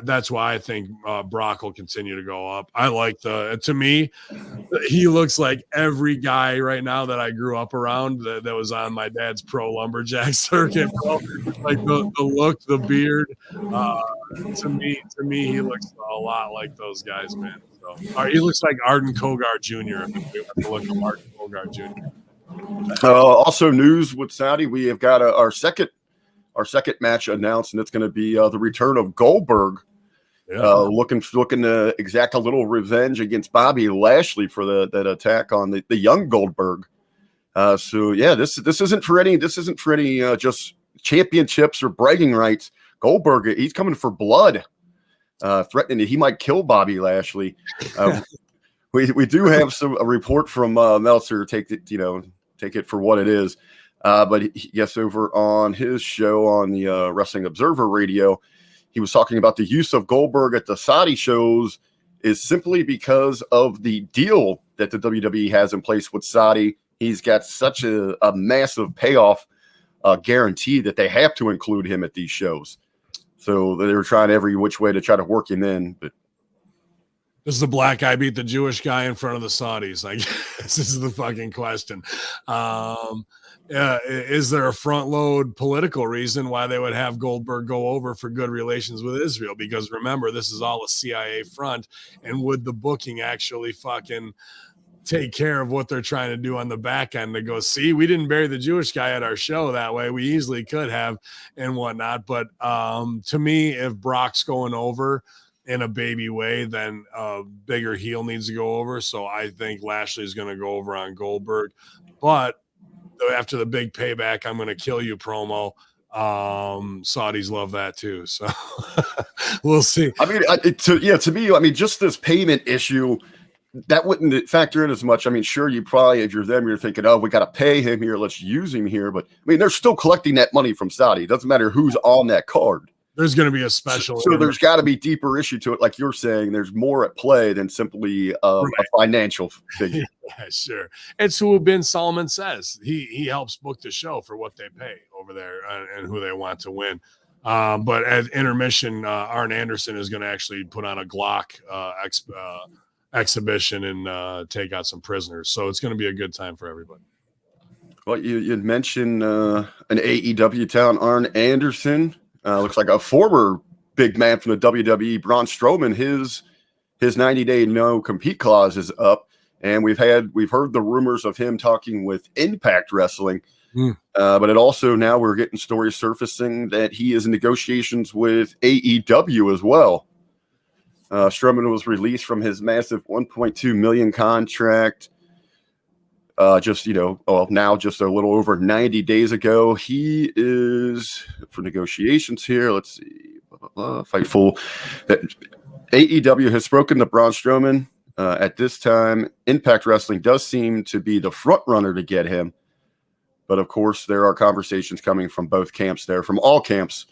that's why I think Brock will continue to go up. I like to me, he looks like every guy right now that I grew up around that was on my dad's pro lumberjack circuit, bro. Like the look, the beard. To me, he looks a lot like those guys, man. So he looks like Arden Kogar Jr. If we have to look up Arden Kogar Jr. Also, news with Saudi, we have got our second match announced, and it's going to be the return of Goldberg. Yeah. Looking to exact a little revenge against Bobby Lashley for that attack on the young Goldberg. So yeah, this isn't for any just championships or bragging rights. Goldberg, he's coming for blood, threatening that he might kill Bobby Lashley. We do have a report from Meltzer. Take it for what it is. But yes, over on his show on the Wrestling Observer Radio, he was talking about the use of Goldberg at the Saudi shows is simply because of the deal that the WWE has in place with Saudi. He's got such a massive payoff guarantee that they have to include him at these shows. So they were trying every which way to try to work him in. But does the black guy beat the Jewish guy in front of the Saudis? Like, this is the fucking question. Is there a front load political reason why they would have Goldberg go over for good relations with Israel? Because remember, this is all a CIA front. And would the booking actually fucking take care of what they're trying to do on the back end to go, see, we didn't bury the Jewish guy at our show that way. We easily could have and whatnot. But to me, if Brock's going over in a baby way, then bigger heel needs to go over. So I think Lashley's going to go over on Goldberg. But after the big payback, I'm going to kill you promo. Saudis love that too. So we'll see. I mean, to me, I mean, just this payment issue, that wouldn't factor in as much. I mean, sure, you probably, if you're them, you're thinking, oh, we got to pay him here. Let's use him here. But I mean, they're still collecting that money from Saudi. It doesn't matter who's on that card. There's going to be a special. So there's got to be deeper issue to it. Like you're saying, there's more at play than simply a financial figure. Yeah, sure. It's who Ben Solomon says. He helps book the show for what they pay over there and who they want to win. But at intermission, Arn Anderson is going to actually put on a Glock exhibition and take out some prisoners. So it's going to be a good time for everybody. Well, you'd mentioned an AEW town, Arn Anderson. Looks like a former big man from the WWE, Braun Strowman. His 90-day no compete clause is up, and we've heard the rumors of him talking with Impact Wrestling. But it also now we're getting stories surfacing that he is in negotiations with AEW as well. Strowman was released from his massive $1.2 million contract. Now just a little over 90 days ago. He is for negotiations here. Let's see. Fightful. AEW has spoken to Braun Strowman. At this time, Impact Wrestling does seem to be the front runner to get him. But of course, there are conversations coming from both camps there, from all camps.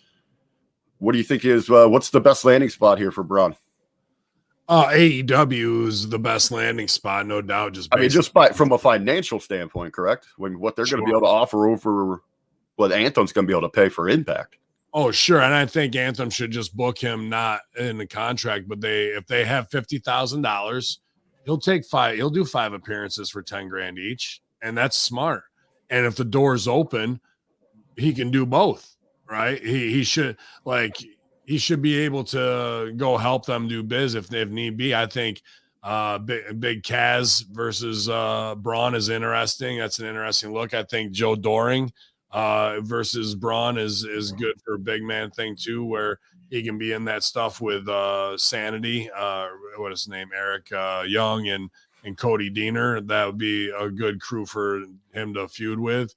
What do you think is what's the best landing spot here for Braun? AEW is the best landing spot, no doubt. Just from a financial standpoint, correct? When what they're going to be able to offer over what Anthem's going to be able to pay for Impact. Oh, sure, and I think Anthem should just book him not in the contract, but if they have $50,000, he'll take 5. He'll do 5 appearances for $10,000 each, and that's smart. And if the door's open, he can do both, right? He should be able to go help them do biz if need be. I think Big Kaz versus Braun is interesting. That's an interesting look. I think Joe Doring versus Braun is good for a big man thing too, where he can be in that stuff with Sanity. What is his name? Eric Young and Cody Deaner. That would be a good crew for him to feud with.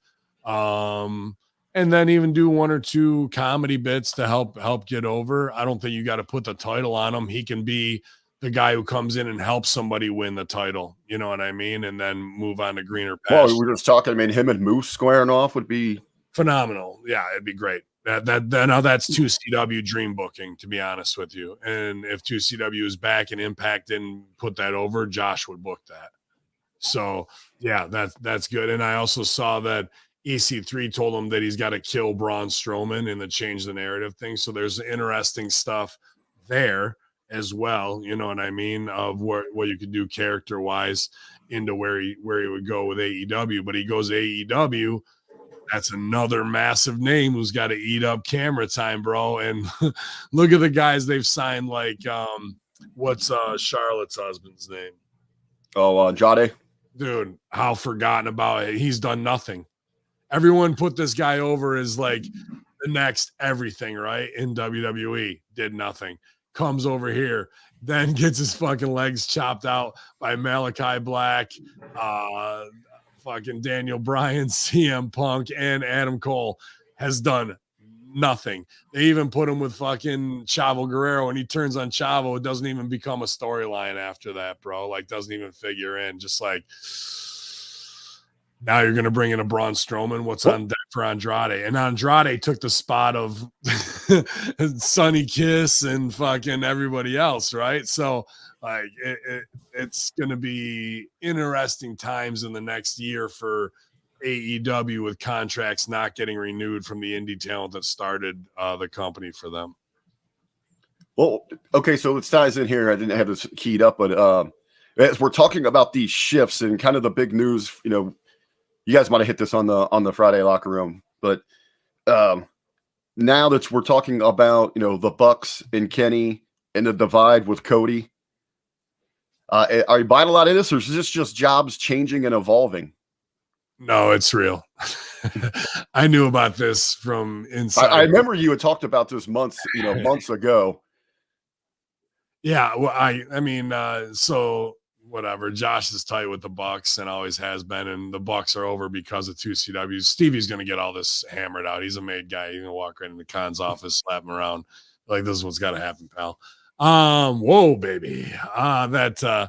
and then even do 1 or 2 comedy bits to help get over. I don't think you got to put the title on him. He can be the guy who comes in and helps somebody win the title. You know what I mean? And then move on to greener Well, we pastures. were just talking. I mean, him and Moose squaring off would be Phenomenal. Yeah, it'd be great. Now that's 2CW dream booking, to be honest with you. And if 2CW is back and Impact didn't put that over, Josh would book that. So yeah, that's good. And I also saw that EC3 told him that he's got to kill Braun Strowman in the change the narrative thing. So there's interesting stuff there as well. You know what I mean? Of what you could do character wise into where he would go with AEW, but he goes AEW. That's another massive name who's got to eat up camera time, bro. And look at the guys they've signed. Like, what's Charlotte's husband's name? Oh, Jade. Dude, how forgotten about it. He's done nothing. Everyone put this guy over as like the next everything, right? In WWE, did nothing. Comes over here, then gets his fucking legs chopped out by Malachi Black, fucking Daniel Bryan, CM Punk, and Adam Cole. Has done nothing. They even put him with fucking Chavo Guerrero, and he turns on Chavo. It doesn't even become a storyline after that, bro. Like, doesn't even figure in. Just like, now you're going to bring in a Braun Strowman. What's on deck for Andrade? And Andrade took the spot of Sonny Kiss and fucking everybody else, right? So, like, it's going to be interesting times in the next year for AEW with contracts not getting renewed from the indie talent that started the company for them. Well, okay, so it ties in here. I didn't have this keyed up, but as we're talking about these shifts and kind of the big news, you know, you guys might have hit this on the Friday locker room, but now that we're talking about, you know, the Bucks and Kenny and the divide with Cody, are you buying a lot of this, or is this just jobs changing and evolving? No, it's real. I knew about this from inside. I remember you had talked about this months ago. Yeah, well, I mean, so whatever. Josh is tight with the Bucks and always has been, and the Bucks are over because of 2CW. Stevie's going to get all this hammered out. He's a made guy. He's going to walk right into Khan's office, slap him around. Like, this is what's got to happen, pal. Whoa, baby. That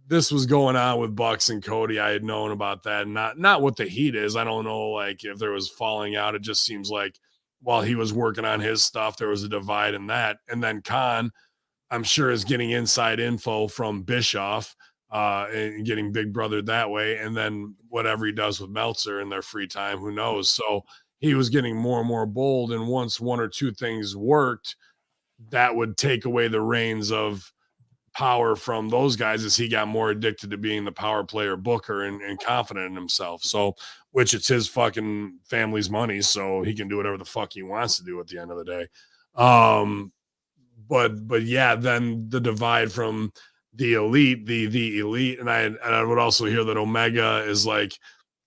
this was going on with Bucks and Cody. I had known about that. Not what the heat is. I don't know, like, if there was falling out. It just seems like while he was working on his stuff, there was a divide in that. And then Khan, I'm sure, is getting inside info from Bischoff and getting big brothered that way. And then whatever he does with Meltzer in their free time, who knows? So he was getting more and more bold. And once 1 or 2 things worked, that would take away the reins of power from those guys as he got more addicted to being the power player booker and confident in himself. So, which it's his fucking family's money, so he can do whatever the fuck he wants to do at the end of the day. But yeah, then the divide from the elite, the elite, and I would also hear that Omega is like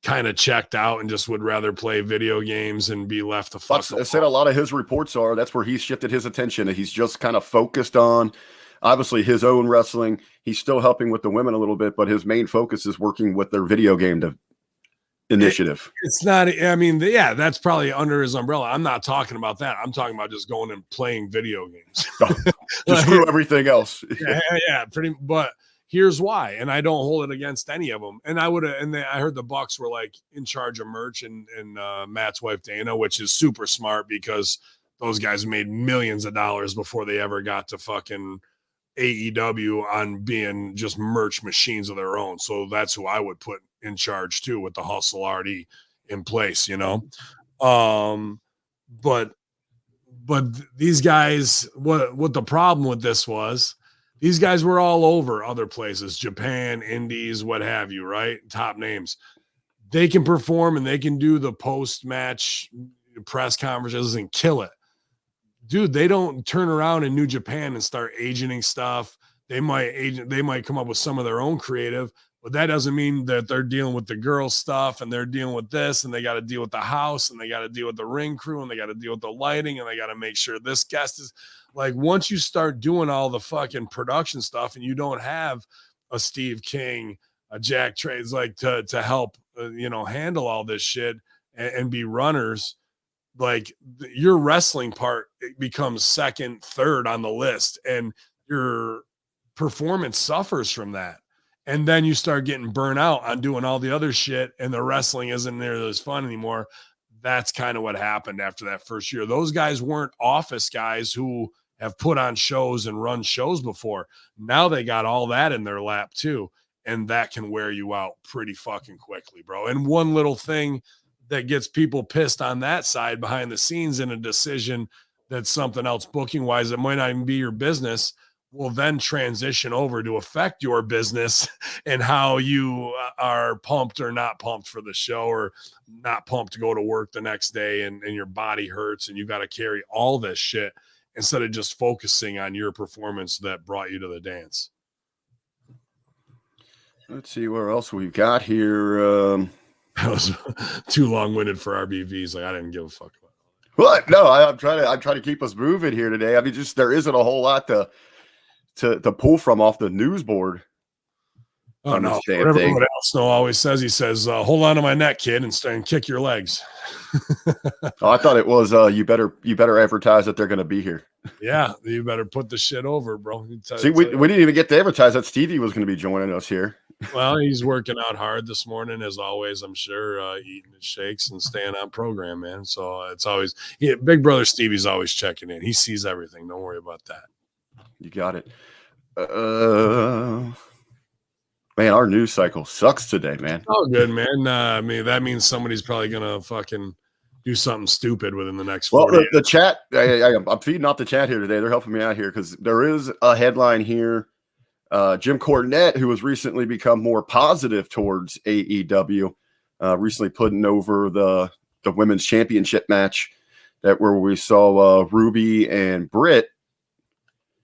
kind of checked out and just would rather play video games and be left to fuck. I said a lot of his reports are that's where he's shifted his attention, and he's just kind of focused on obviously his own wrestling. He's still helping with the women a little bit, but his main focus is working with their video game initiative. It's not, I mean, yeah, that's probably under his umbrella. I'm not talking about that. I'm talking about just going and playing video games. Just screw everything else. yeah, pretty. But here's why, and I don't hold it against any of them. And I would, and I heard the Bucks were like in charge of merch and Matt's wife Dana, which is super smart because those guys made millions of dollars before they ever got to fucking AEW on being just merch machines of their own. So that's who I would put in charge too, with the hustle already in place, you know. But these guys, what the problem with this was, these guys were all over other places, Japan, Indies, what have you, right? Top names. They can perform and they can do the post-match press conferences and kill it. Dude, they don't turn around in New Japan and start agenting stuff. They might come up with some of their own creative, but that doesn't mean that they're dealing with the girl stuff and they're dealing with this and they got to deal with the house and they got to deal with the ring crew and they got to deal with the lighting and they got to make sure this guest is like, once you start doing all the fucking production stuff and you don't have a Steve King, a Jack Trades like to help, handle all this shit, and be runners, like your wrestling part becomes second, third on the list, and your performance suffers from that. And then you start getting burnt out on doing all the other shit, and the wrestling isn't nearly as fun anymore. That's kind of what happened after that first year. Those guys weren't office guys who have put on shows and run shows before. Now they got all that in their lap too. And that can wear you out pretty fucking quickly, bro. And one little thing that gets people pissed on that side behind the scenes in a decision that's something else booking wise, it might not even be your business, will then transition over to affect your business and how you are pumped or not pumped for the show, or not pumped to go to work the next day, and your body hurts and you got to carry all this shit instead of just focusing on your performance that brought you to the dance. Let's see where else we've got here. That was too long-winded for RBVs. Like, I didn't give a fuck about it. What? No, I'm trying to keep us moving here today. I mean, just there isn't a whole lot to pull from off the news board. Oh no! What everyone else always says, he says, "Hold on to my neck, kid, and kick your legs." Oh, I thought it was you better advertise that they're going to be here. Yeah, you better put the shit over, bro. See, we didn't even get to advertise that Stevie was going to be joining us here. Well, he's working out hard this morning, as always. I'm sure, eating his shakes and staying on program, man. So it's always Big Brother Stevie's always checking in. He sees everything. Don't worry about that. You got it. Man, our news cycle sucks today, man. Oh, good, man. I mean, that means somebody's probably gonna fucking do something stupid within the next 40 Well, the chat, I'm feeding off the chat here today. They're helping me out here because there is a headline here. Jim Cornette, who has recently become more positive towards AEW, recently putting over the women's championship match where we saw Ruby and Britt.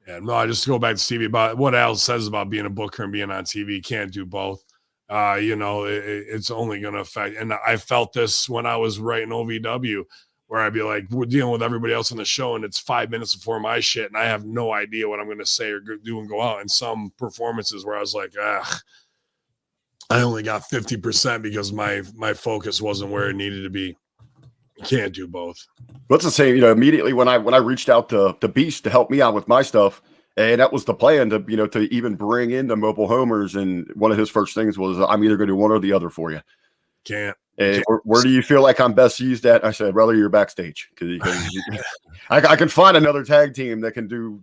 Yeah, no, I just go back to Stevie about what Al says about being a booker and being on TV. You can't do both. It's only going to affect. And I felt this when I was writing OVW, where I'd be like, we're dealing with everybody else on the show, and it's 5 minutes before my shit, and I have no idea what I'm going to say or do and go out. And some performances where I was like, I only got 50% because my focus wasn't where it needed to be. You can't do both. What's the same? Immediately when I reached out to Beast to help me out with my stuff, and that was the plan to even bring in the mobile homers. And one of his first things was, I'm either going to do one or the other for you. Can't. Where do you feel like I'm best used at? I said, rather you're backstage, because I can find another tag team that can do,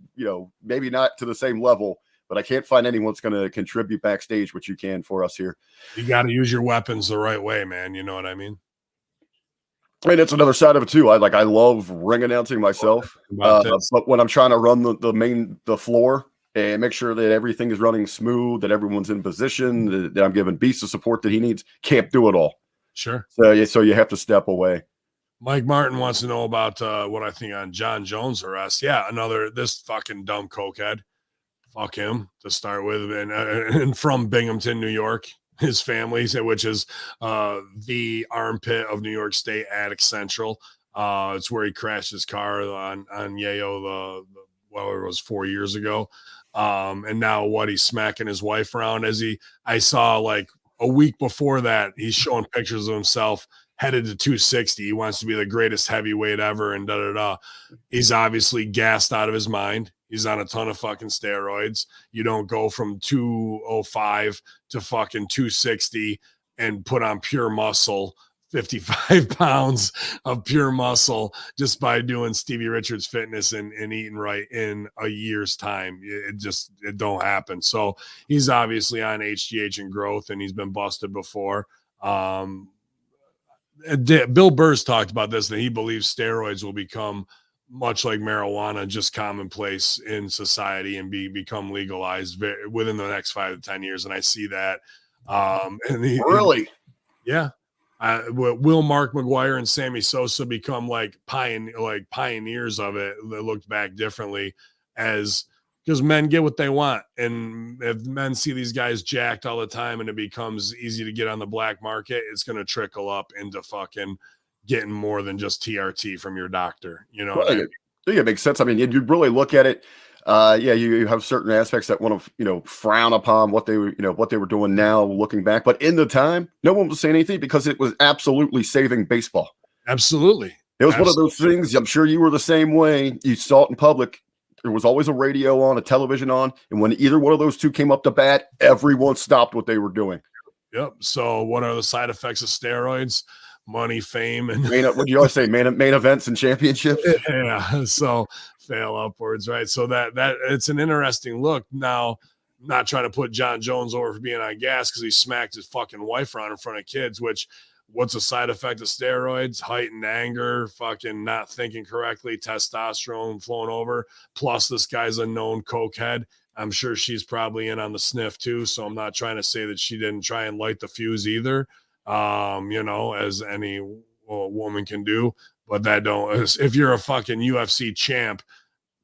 maybe not to the same level, but I can't find anyone that's going to contribute backstage, which you can for us here. You got to use your weapons the right way, man. You know what I mean? I mean, it's another side of it too. I love ring announcing myself, but when I'm trying to run the floor and make sure that everything is running smooth, that everyone's in position, that I'm giving Beast the support that he needs, can't do it all. Sure. So you have to step away. Mike Martin wants to know about what I think on John Jones' arrest. Yeah, this fucking dumb cokehead. Fuck him to start with, and from Binghamton, New York. His family, which is the armpit of New York State, Attic Central. It's where he crashed his car on Yayo it was 4 years ago. And now he's smacking his wife around I saw like a week before that, he's showing pictures of himself headed to 260. He wants to be the greatest heavyweight ever and da-da-da. He's obviously gassed out of his mind. He's on a ton of fucking steroids. You don't go from 205 to fucking 260 and put on pure muscle, 55 pounds of pure muscle just by doing Stevie Richards fitness and eating right in a year's time. It don't happen. So he's obviously on HGH and growth, and he's been busted before. Bill Burr's talked about this, that he believes steroids will become much like marijuana, just commonplace in society and become legalized within the next 5 to 10 years. And I see that. Really? Yeah. Will Mark McGuire and Sammy Sosa become like pioneers of it? That looked back differently because men get what they want. And if men see these guys jacked all the time and it becomes easy to get on the black market, it's going to trickle up into fucking getting more than just TRT from your doctor. Well, I think it makes sense. I mean, you really look at it. Yeah, you have certain aspects that want to, frown upon what they were doing now, looking back. But in the time, no one was saying anything because it was absolutely saving baseball. Absolutely. It was one of those Absolutely. things. I'm sure you were the same way. You saw it in public. There was always a radio on, a television on, and when either one of those two came up to bat, everyone stopped what they were doing. Yep. So, what are the side effects of steroids? Money, fame, and What do you always say? Main events and championships. yeah. So, fail upwards, right? So that it's an interesting look. Now, not trying to put John Jones over for being on gas because he smacked his fucking wife around in front of kids. Which, what's a side effect of steroids? Heightened anger, fucking not thinking correctly, testosterone flowing over. Plus, this guy's a known cokehead. I'm sure she's probably in on the sniff too. So I'm not trying to say that she didn't try and light the fuse either. As any woman can do. But that don't, if you're a fucking UFC champ,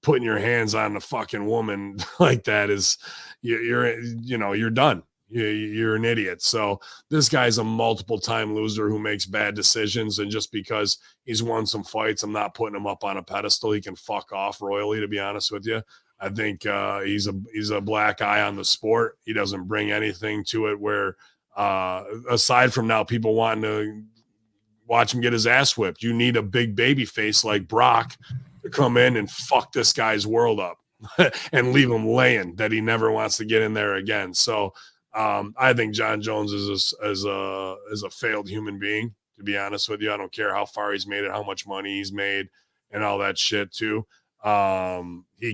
putting your hands on a fucking woman like that is you're done. You're an idiot. So this guy's a multiple time loser who makes bad decisions. And just because he's won some fights, I'm not putting him up on a pedestal. He can fuck off royally, to be honest with you. I think he's a black eye on the sport. He doesn't bring anything to it where aside from now people wanting to watch him get his ass whipped. You need a big baby face like Brock to come in and fuck this guy's world up and leave him laying that he never wants to get in there again. So I think John Jones is a failed human being, to be honest with you. I don't care how far he's made it, how much money he's made and all that shit too. He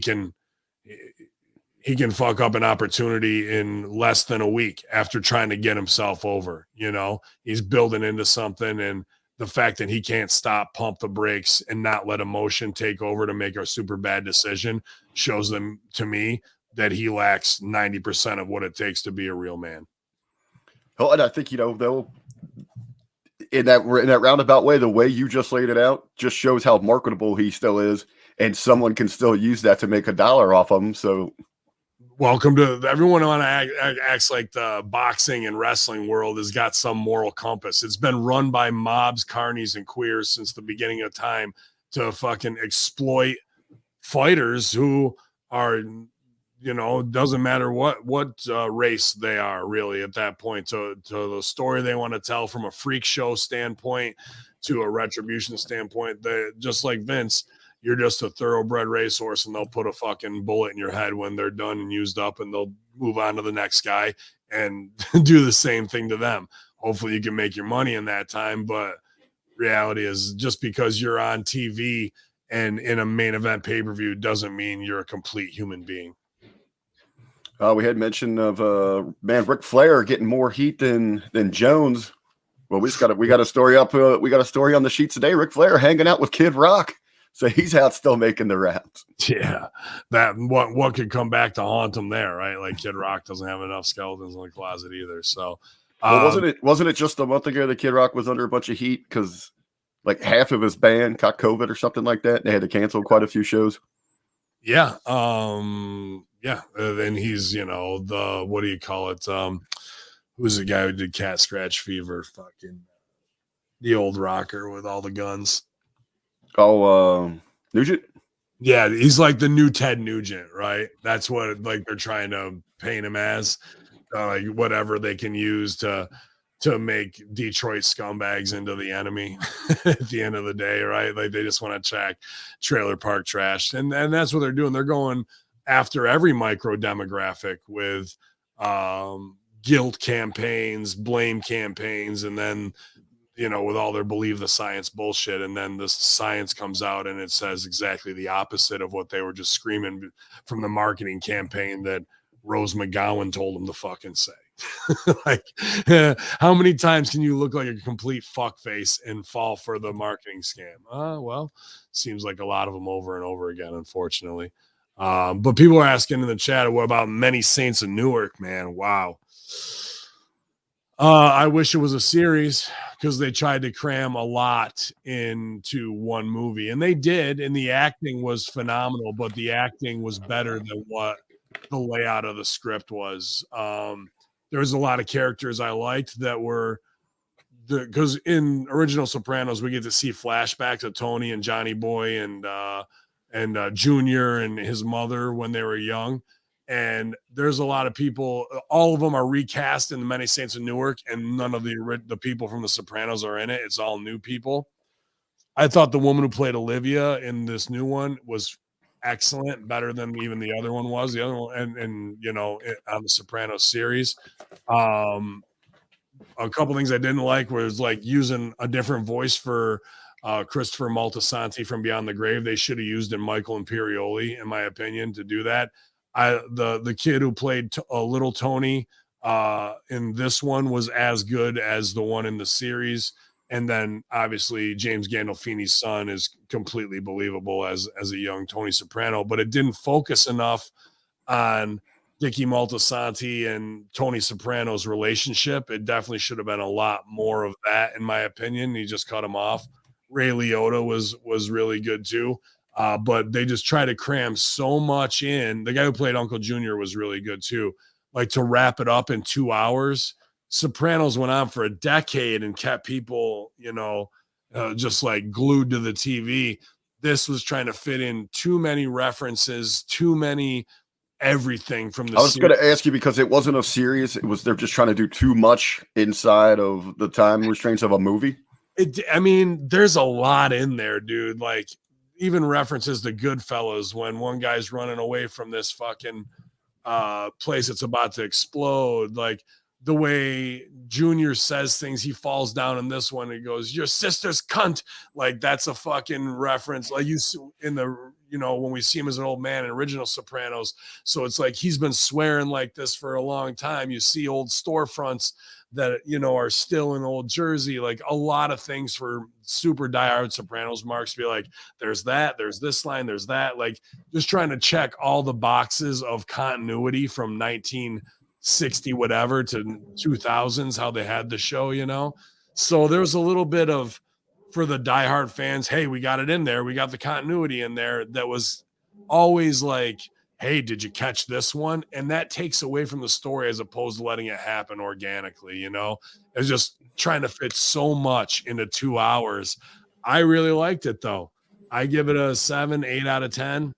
can fuck up an opportunity in less than a week after trying to get himself over. He's building into something, and the fact that he can't stop, pump the brakes, and not let emotion take over to make a super bad decision shows them to me that he lacks 90% of what it takes to be a real man. Oh, and I think, though, in that roundabout way, the way you just laid it out just shows how marketable he still is, and someone can still use that to make a dollar off of him. So welcome to everyone who acts like the boxing and wrestling world has got some moral compass. It's been run by mobs, carnies, and queers since the beginning of time to fucking exploit fighters who are, doesn't matter what race they are really at that point, to the story they want to tell from a freak show standpoint to a retribution standpoint. They just like Vince. You're just a thoroughbred racehorse, and they'll put a fucking bullet in your head when they're done and used up, and they'll move on to the next guy and do the same thing to them. Hopefully you can make your money in that time. But reality is, just because you're on TV and in a main event pay-per-view doesn't mean you're a complete human being. We had mention of Ric Flair getting more heat than Jones. Well, we got a story up. We got a story on the sheets today. Ric Flair hanging out with Kid Rock. So he's out still making the rounds. Yeah, that what could come back to haunt him there, right? Like Kid Rock doesn't have enough skeletons in the closet either. So, wasn't it just a month ago that Kid Rock was under a bunch of heat because like half of his band caught COVID or something like that? They had to cancel quite a few shows. Yeah, yeah. And he's the what do you call it? Who's the guy who did Cat Scratch Fever? Fucking the old rocker with all the guns. Oh, Nugent? Yeah, he's like the new Ted Nugent, right? That's what like they're trying to paint him as, like whatever they can use to make Detroit scumbags into the enemy at the end of the day, right? Like they just want to check trailer park trash, and that's what they're doing. They're going after every micro demographic with guilt campaigns, blame campaigns, and then with all their believe the science bullshit. And then the science comes out and it says exactly the opposite of what they were just screaming from the marketing campaign that Rose McGowan told them to fucking say. Like, how many times can you look like a complete fuckface and fall for the marketing scam? Well, seems like a lot of them over and over again, unfortunately. But people are asking in the chat, what about Many Saints of Newark, man? Wow. I wish it was a series because they tried to cram a lot into one movie, and they did, and the acting was phenomenal, but the acting was better than what the layout of the script was. There was a lot of characters I liked that were because in original Sopranos, we get to see flashbacks of Tony and Johnny Boy and Junior and his mother when they were young. And there's a lot of people, all of them are recast in the Many Saints of Newark, and none of the people from The Sopranos are in it. It's all new people. I thought the woman who played Olivia in this new one was excellent, better than even the other one was. The other one, and on the Sopranos series, um, a couple things I didn't like was like using a different voice for Christopher Moltisanti from Beyond the Grave. They should have used Michael Imperioli, in my opinion, to do that. The kid who played little Tony in this one was as good as the one in the series. And then obviously James Gandolfini's son is completely believable as a young Tony Soprano, but it didn't focus enough on Dicky Moltisanti and Tony Soprano's relationship. It definitely should have been a lot more of that, in my opinion. He just cut him off. Ray Liotta was really good too. But they just try to cram so much in. The guy who played Uncle Junior was really good too. Like to wrap it up in 2 hours. Sopranos went on for a decade and kept people, just like glued to the TV. This was trying to fit in too many references, too many everything from the I was going to ask you because it wasn't a series. It was, they're just trying to do too much inside of the time restraints of a movie. There's a lot in there, dude. Like even references to Goodfellas when one guy's running away from this fucking place that's about to explode. Like the way Junior says things, he falls down in this one. He goes, "Your sister's cunt." Like that's a fucking reference. Like you in the, when we see him as an old man in original Sopranos. So it's like he's been swearing like this for a long time. You see old storefronts that are still in old Jersey, like a lot of things for super diehard Sopranos marks to be like, there's that, there's this line, there's that, like just trying to check all the boxes of continuity from 1960 whatever to 2000s, how they had the show. So there's a little bit of, for the diehard fans, hey, we got it in there, we got the continuity in there, that was always like, hey, did you catch this one? And that takes away from the story as opposed to letting it happen organically, It's just trying to fit so much into 2 hours. I really liked it though. I give it a 7, 8 out of 10.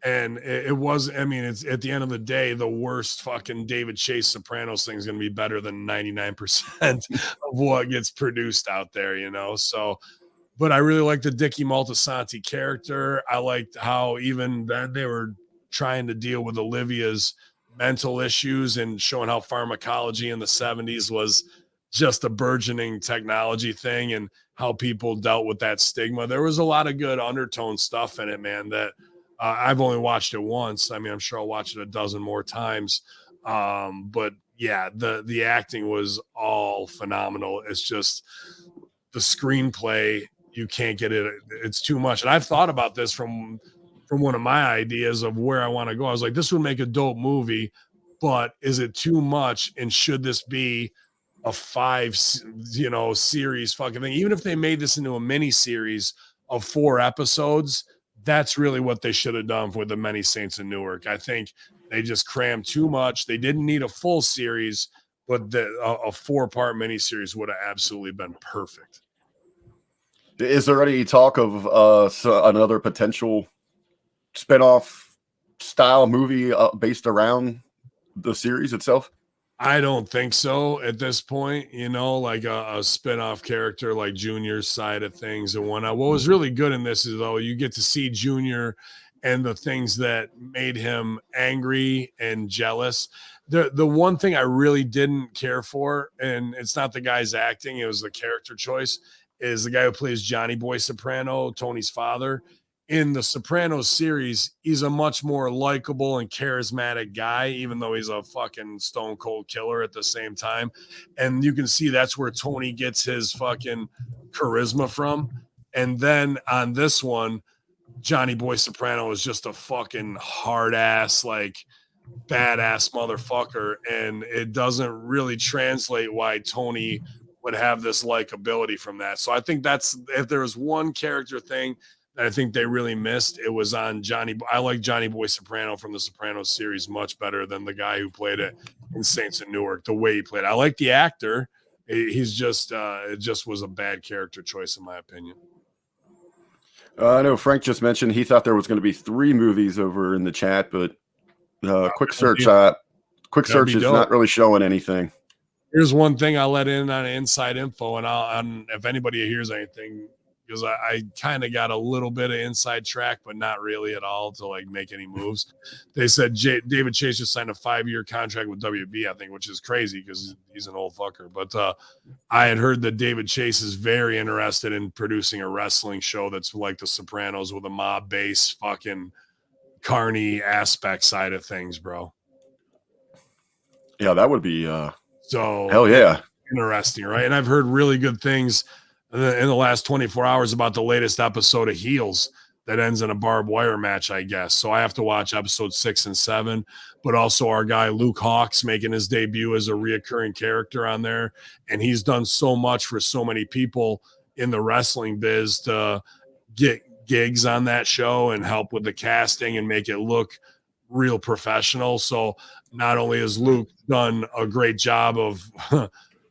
And it was, it's at the end of the day, the worst fucking David Chase Sopranos thing is going to be better than 99% of what gets produced out there, So, but I really liked the Dicky Moltisanti character. I liked how even then they were trying to deal with Olivia's mental issues and showing how pharmacology in the 70s was just a burgeoning technology thing and how people dealt with that stigma. There was a lot of good undertone stuff in it, man, that I've only watched it once. I'm sure I'll watch it a dozen more times. But yeah, the acting was all phenomenal. It's just the screenplay, you can't get it. It's too much. And I've thought about this from one of my ideas of where I want to go. I was like, this would make a dope movie, but is it too much? And should this be a 5, series fucking thing? Even if they made this into a mini series of 4 episodes, that's really what they should have done with the Many Saints in Newark. I think they just crammed too much. They didn't need a full series, but a 4-part mini series would have absolutely been perfect. Is there any talk of another potential spinoff style movie based around the series itself? I don't think so at this point, like a spin-off character like Junior's side of things and whatnot. What was really good in this is, though, you get to see Junior and the things that made him angry and jealous. The one thing I really didn't care for, and it's not the guy's acting, it was the character choice, is the guy who plays Johnny Boy Soprano, Tony's father. In the Sopranos series, he's a much more likable and charismatic guy, even though he's a fucking stone cold killer at the same time. And you can see that's where Tony gets his fucking charisma from. And then on this one, Johnny Boy Soprano is just a fucking hard ass, like badass motherfucker. And it doesn't really translate why Tony would have this likability from that. So I think that's, if there was one character thing that I think they really missed, it was on Johnny. I like Johnny Boy Soprano from the Sopranos series much better than the guy who played it in Saints of Newark, the way he played it. I like the actor. He's just, it just was a bad character choice in my opinion. I know Frank just mentioned he thought there was going to be 3 movies over in the chat, but quick search be is dope. not really showing anything. Here's one thing I'll let in on inside info, and if anybody hears anything, because I kind of got a little bit of inside track, but not really at all to like make any moves. They said David Chase just signed a 5-year contract with WB, I think, which is crazy because he's an old fucker. But I had heard that David Chase is very interested in producing a wrestling show that's like The Sopranos with a mob base fucking carny aspect side of things, bro. Yeah, that would be so hell yeah. Interesting, right? And I've heard really good things in the last 24 hours about the latest episode of Heels that ends in a barbed wire match, I guess. So I have to watch episode 6 and 7, but also our guy Luke Hawx making his debut as a reoccurring character on there. And he's done so much for so many people in the wrestling biz to get gigs on that show and help with the casting and make it look real professional. So not only has Luke done a great job of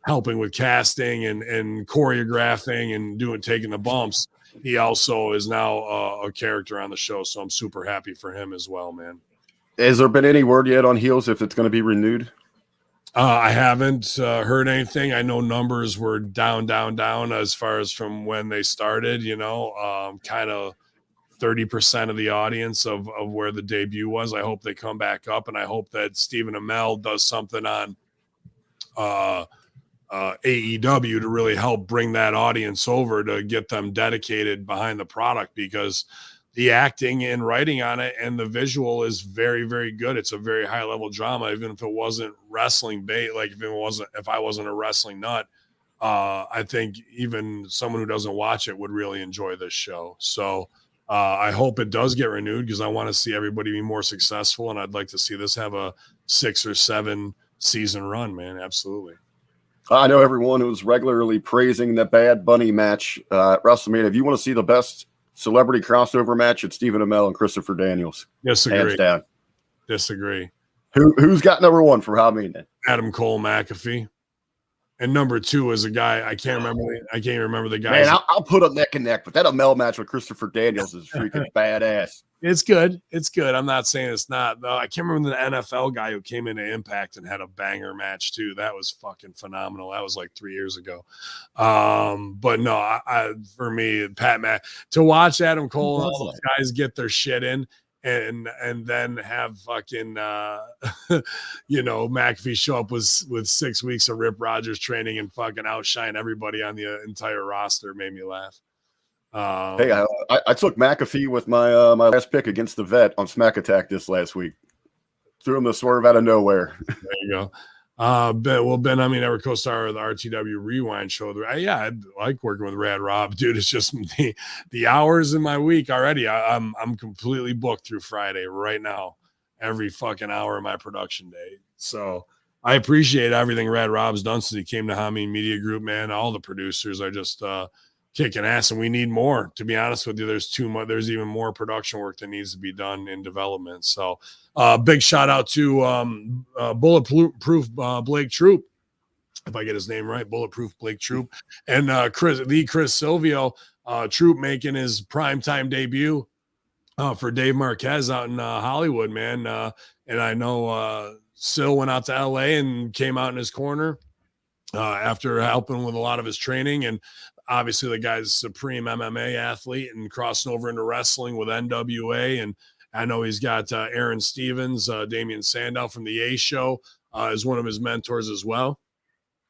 helping with casting and choreographing and taking the bumps, he also is now a character on the show. So I'm super happy for him as well, man. Has there been any word yet on Heels if it's going to be renewed? I haven't heard anything. I know numbers were down as far as from when they started, kind of 30% of the audience of where the debut was. I hope they come back up, and I hope that Stephen Amell does something on AEW to really help bring that audience over to get them dedicated behind the product, because the acting and writing on it and the visual is very, very good. It's a very high level drama, even if it wasn't wrestling bait. Like if I wasn't a wrestling nut, I think even someone who doesn't watch it would really enjoy this show. So I hope it does get renewed, because I want to see everybody be more successful, and I'd like to see this have a 6 or 7 season run, man. Absolutely. I know everyone who's regularly praising the Bad Bunny match at WrestleMania. If you want to see the best celebrity crossover match, it's Stephen Amell and Christopher Daniels. Disagree. Hands down. Disagree. Who's got number 1 for Hamin then? Adam Cole McAfee. And number 2 is a guy I can't remember the guy. Man, I'll put them neck and neck, but that Amell match with Christopher Daniels is freaking badass. It's good. It's good. I'm not saying it's not, though. I can't remember the NFL guy who came into Impact and had a banger match too. That was fucking phenomenal. That was like 3 years ago. But no, for me, to watch Adam Cole and all those guys get their shit in, and then have fucking McAfee show up with 6 weeks of Rip Rogers training and fucking outshine everybody on the entire roster made me laugh. Hey, I took McAfee with my my last pick against the Vet on Smack Attack this last week. Threw him the swerve out of nowhere. There you go. Ben, I mean, ever co-star of the RTW Rewind show. I like working with Rad Rob, dude. It's just the hours in my week already. I'm completely booked through Friday right now, every fucking hour of my production day. So I appreciate everything Rad Rob's done since he came to Hamin Media Group, man. All the producers are just kicking ass, and we need more. To be honest with you, there's too much. There's even more production work that needs to be done in development. So, big shout out to Bulletproof Blake Troop, if I get his name right, Bulletproof Blake Troop, and Chris Silvio Troop making his primetime debut for Dave Marquez out in Hollywood, man. And I know Sil went out to LA and came out in his corner after helping with a lot of his training. And obviously the guy's a supreme MMA athlete and crossing over into wrestling with NWA. And I know he's got Aaron Stevens, Damian Sandow from the A Show as one of his mentors as well.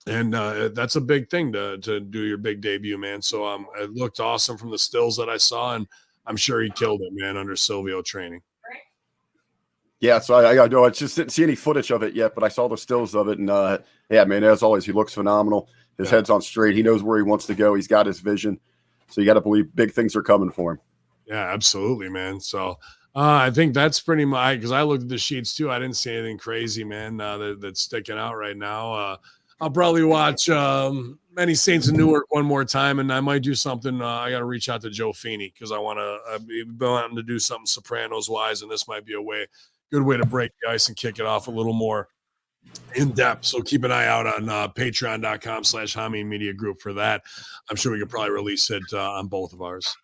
And that's a big thing to do your big debut, man. So it looked awesome from the stills that I saw, and I'm sure he killed it, man, under Silvio training. Yeah, so I know I just didn't see any footage of it yet, but I saw the stills of it, and yeah, man, as always, he looks phenomenal. His head's on straight. He knows where he wants to go. He's got his vision. So you got to believe big things are coming for him. Yeah, absolutely, man. So I think that's pretty much, because I looked at the sheets too. I didn't see anything crazy, man, that's sticking out right now. I'll probably watch Many Saints of Newark one more time, and I might do something. I got to reach out to Joe Feeney because I want to. I've been wanting to do something Sopranos wise, and this might be a good way to break the ice and kick it off a little more in depth. So keep an eye out on patreon.com/Hamin Media Group for that. I'm sure we could probably release it on both of ours.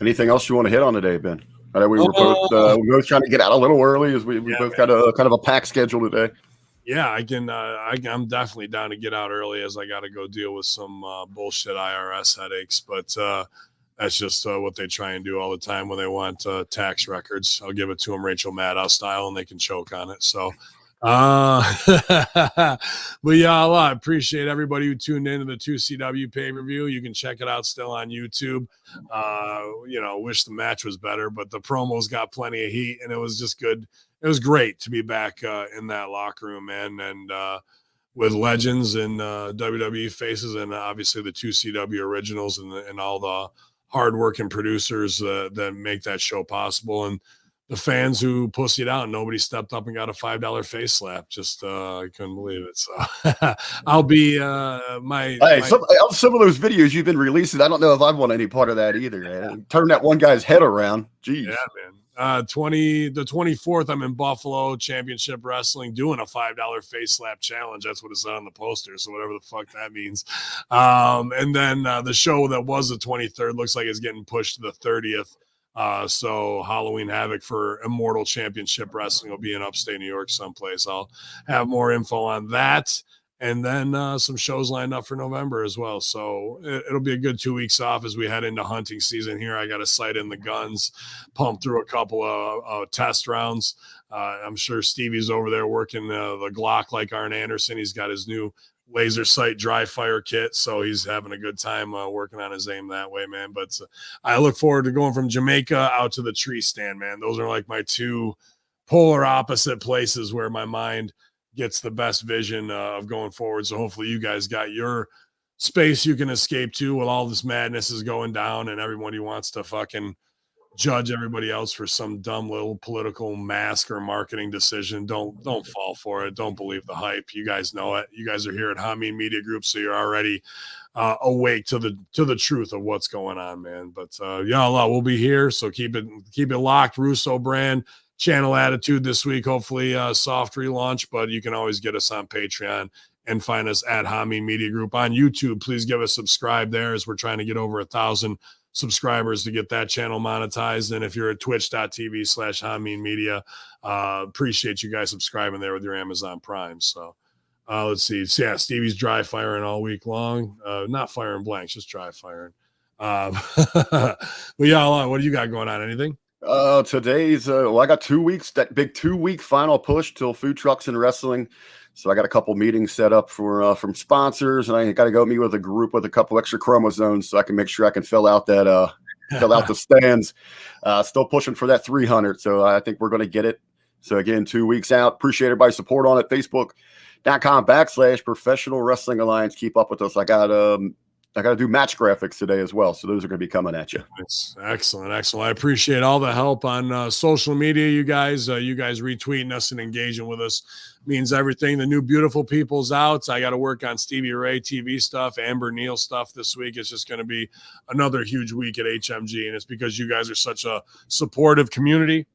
Anything else you want to hit on today, Ben? I know we were both trying to get out a little early, as we both got a kind of a packed schedule today. Yeah, I can. I'm definitely down to get out early, as I got to go deal with some bullshit IRS headaches. But that's just what they try and do all the time when they want tax records. I'll give it to them Rachel Maddow style, and they can choke on it. So, but yeah, I appreciate everybody who tuned into the 2CW pay-per-view. You can check it out still on YouTube. Wish the match was better, but the promos got plenty of heat, and it was just good. It was great to be back in that locker room, man, and with legends and WWE faces, and obviously the 2CW originals and all the hardworking producers that make that show possible, and the fans who pussied out and nobody stepped up and got a $5 face slap. Just I couldn't believe it. So I'll be some of those videos you've been releasing, I don't know if I'd want any part of that either, man. Turn that one guy's head around. Jeez. Yeah, man. The 24th, I'm in Buffalo Championship Wrestling doing a $5 face slap challenge. That's what it said on the poster. So whatever the fuck that means. And then the show that was the 23rd looks like it's getting pushed to the 30th. So Halloween Havoc for Immortal Championship Wrestling will be in upstate New York someplace. I'll have more info on that. And then some shows lined up for November as well. So it'll be a good 2 weeks off as we head into hunting season here. I got to sight in the guns, pump through a couple of test rounds. I'm sure Stevie's over there working the Glock like Arn Anderson. He's got his new laser sight dry fire kit, so he's having a good time working on his aim that way, man. But I look forward to going from Jamaica out to the tree stand, man. Those are like my two polar opposite places where my mind gets the best vision of going forward. So hopefully you guys got your space you can escape to while all this madness is going down and everybody wants to fucking judge everybody else for some dumb little political mask or marketing decision. Don't fall for it. Don't believe the hype. You guys know it. You guys are here at Hamin Media Group, so you're already awake to the truth of what's going on, man. But we'll be here, so keep it locked. Russo brand channel attitude this week, hopefully soft relaunch, but you can always get us on Patreon and find us at Hamin Media Group on YouTube. Please give us subscribe there, as we're trying to get over 1,000 subscribers to get that channel monetized. And if you're at twitch.tv/Hamin Media, appreciate you guys subscribing there with your Amazon Prime. So let's see. So, yeah, Stevie's dry firing all week long. Not firing blanks, just dry firing. But yeah, what do you got going on? Anything? Today's I got 2 weeks, that big 2-week final push till food trucks and wrestling. So I got a couple meetings set up for from sponsors, and I got to go meet with a group with a couple extra chromosomes so I can make sure I can fill out that fill out the stands. Still pushing for that 300, so I think we're going to get it. So again, 2 weeks out. Appreciate everybody's support on it. Facebook.com/Professional Wrestling Alliance. Keep up with us. I got to do match graphics today as well, so those are going to be coming at you. Excellent. I appreciate all the help on social media. You guys retweeting us and engaging with us means everything. The new Beautiful People's out. I got to work on Stevie Ray TV stuff, Amber Neal stuff this week. It's just going to be another huge week at HMG, and it's because you guys are such a supportive community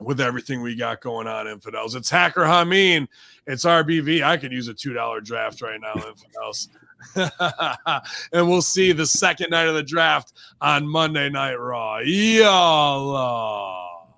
with everything we got going on, Infidels. It's Hacker Hamin. It's RBV. I could use a $2 draft right now, Infidels. And we'll see the second night of the draft on Monday Night Raw. Y'all.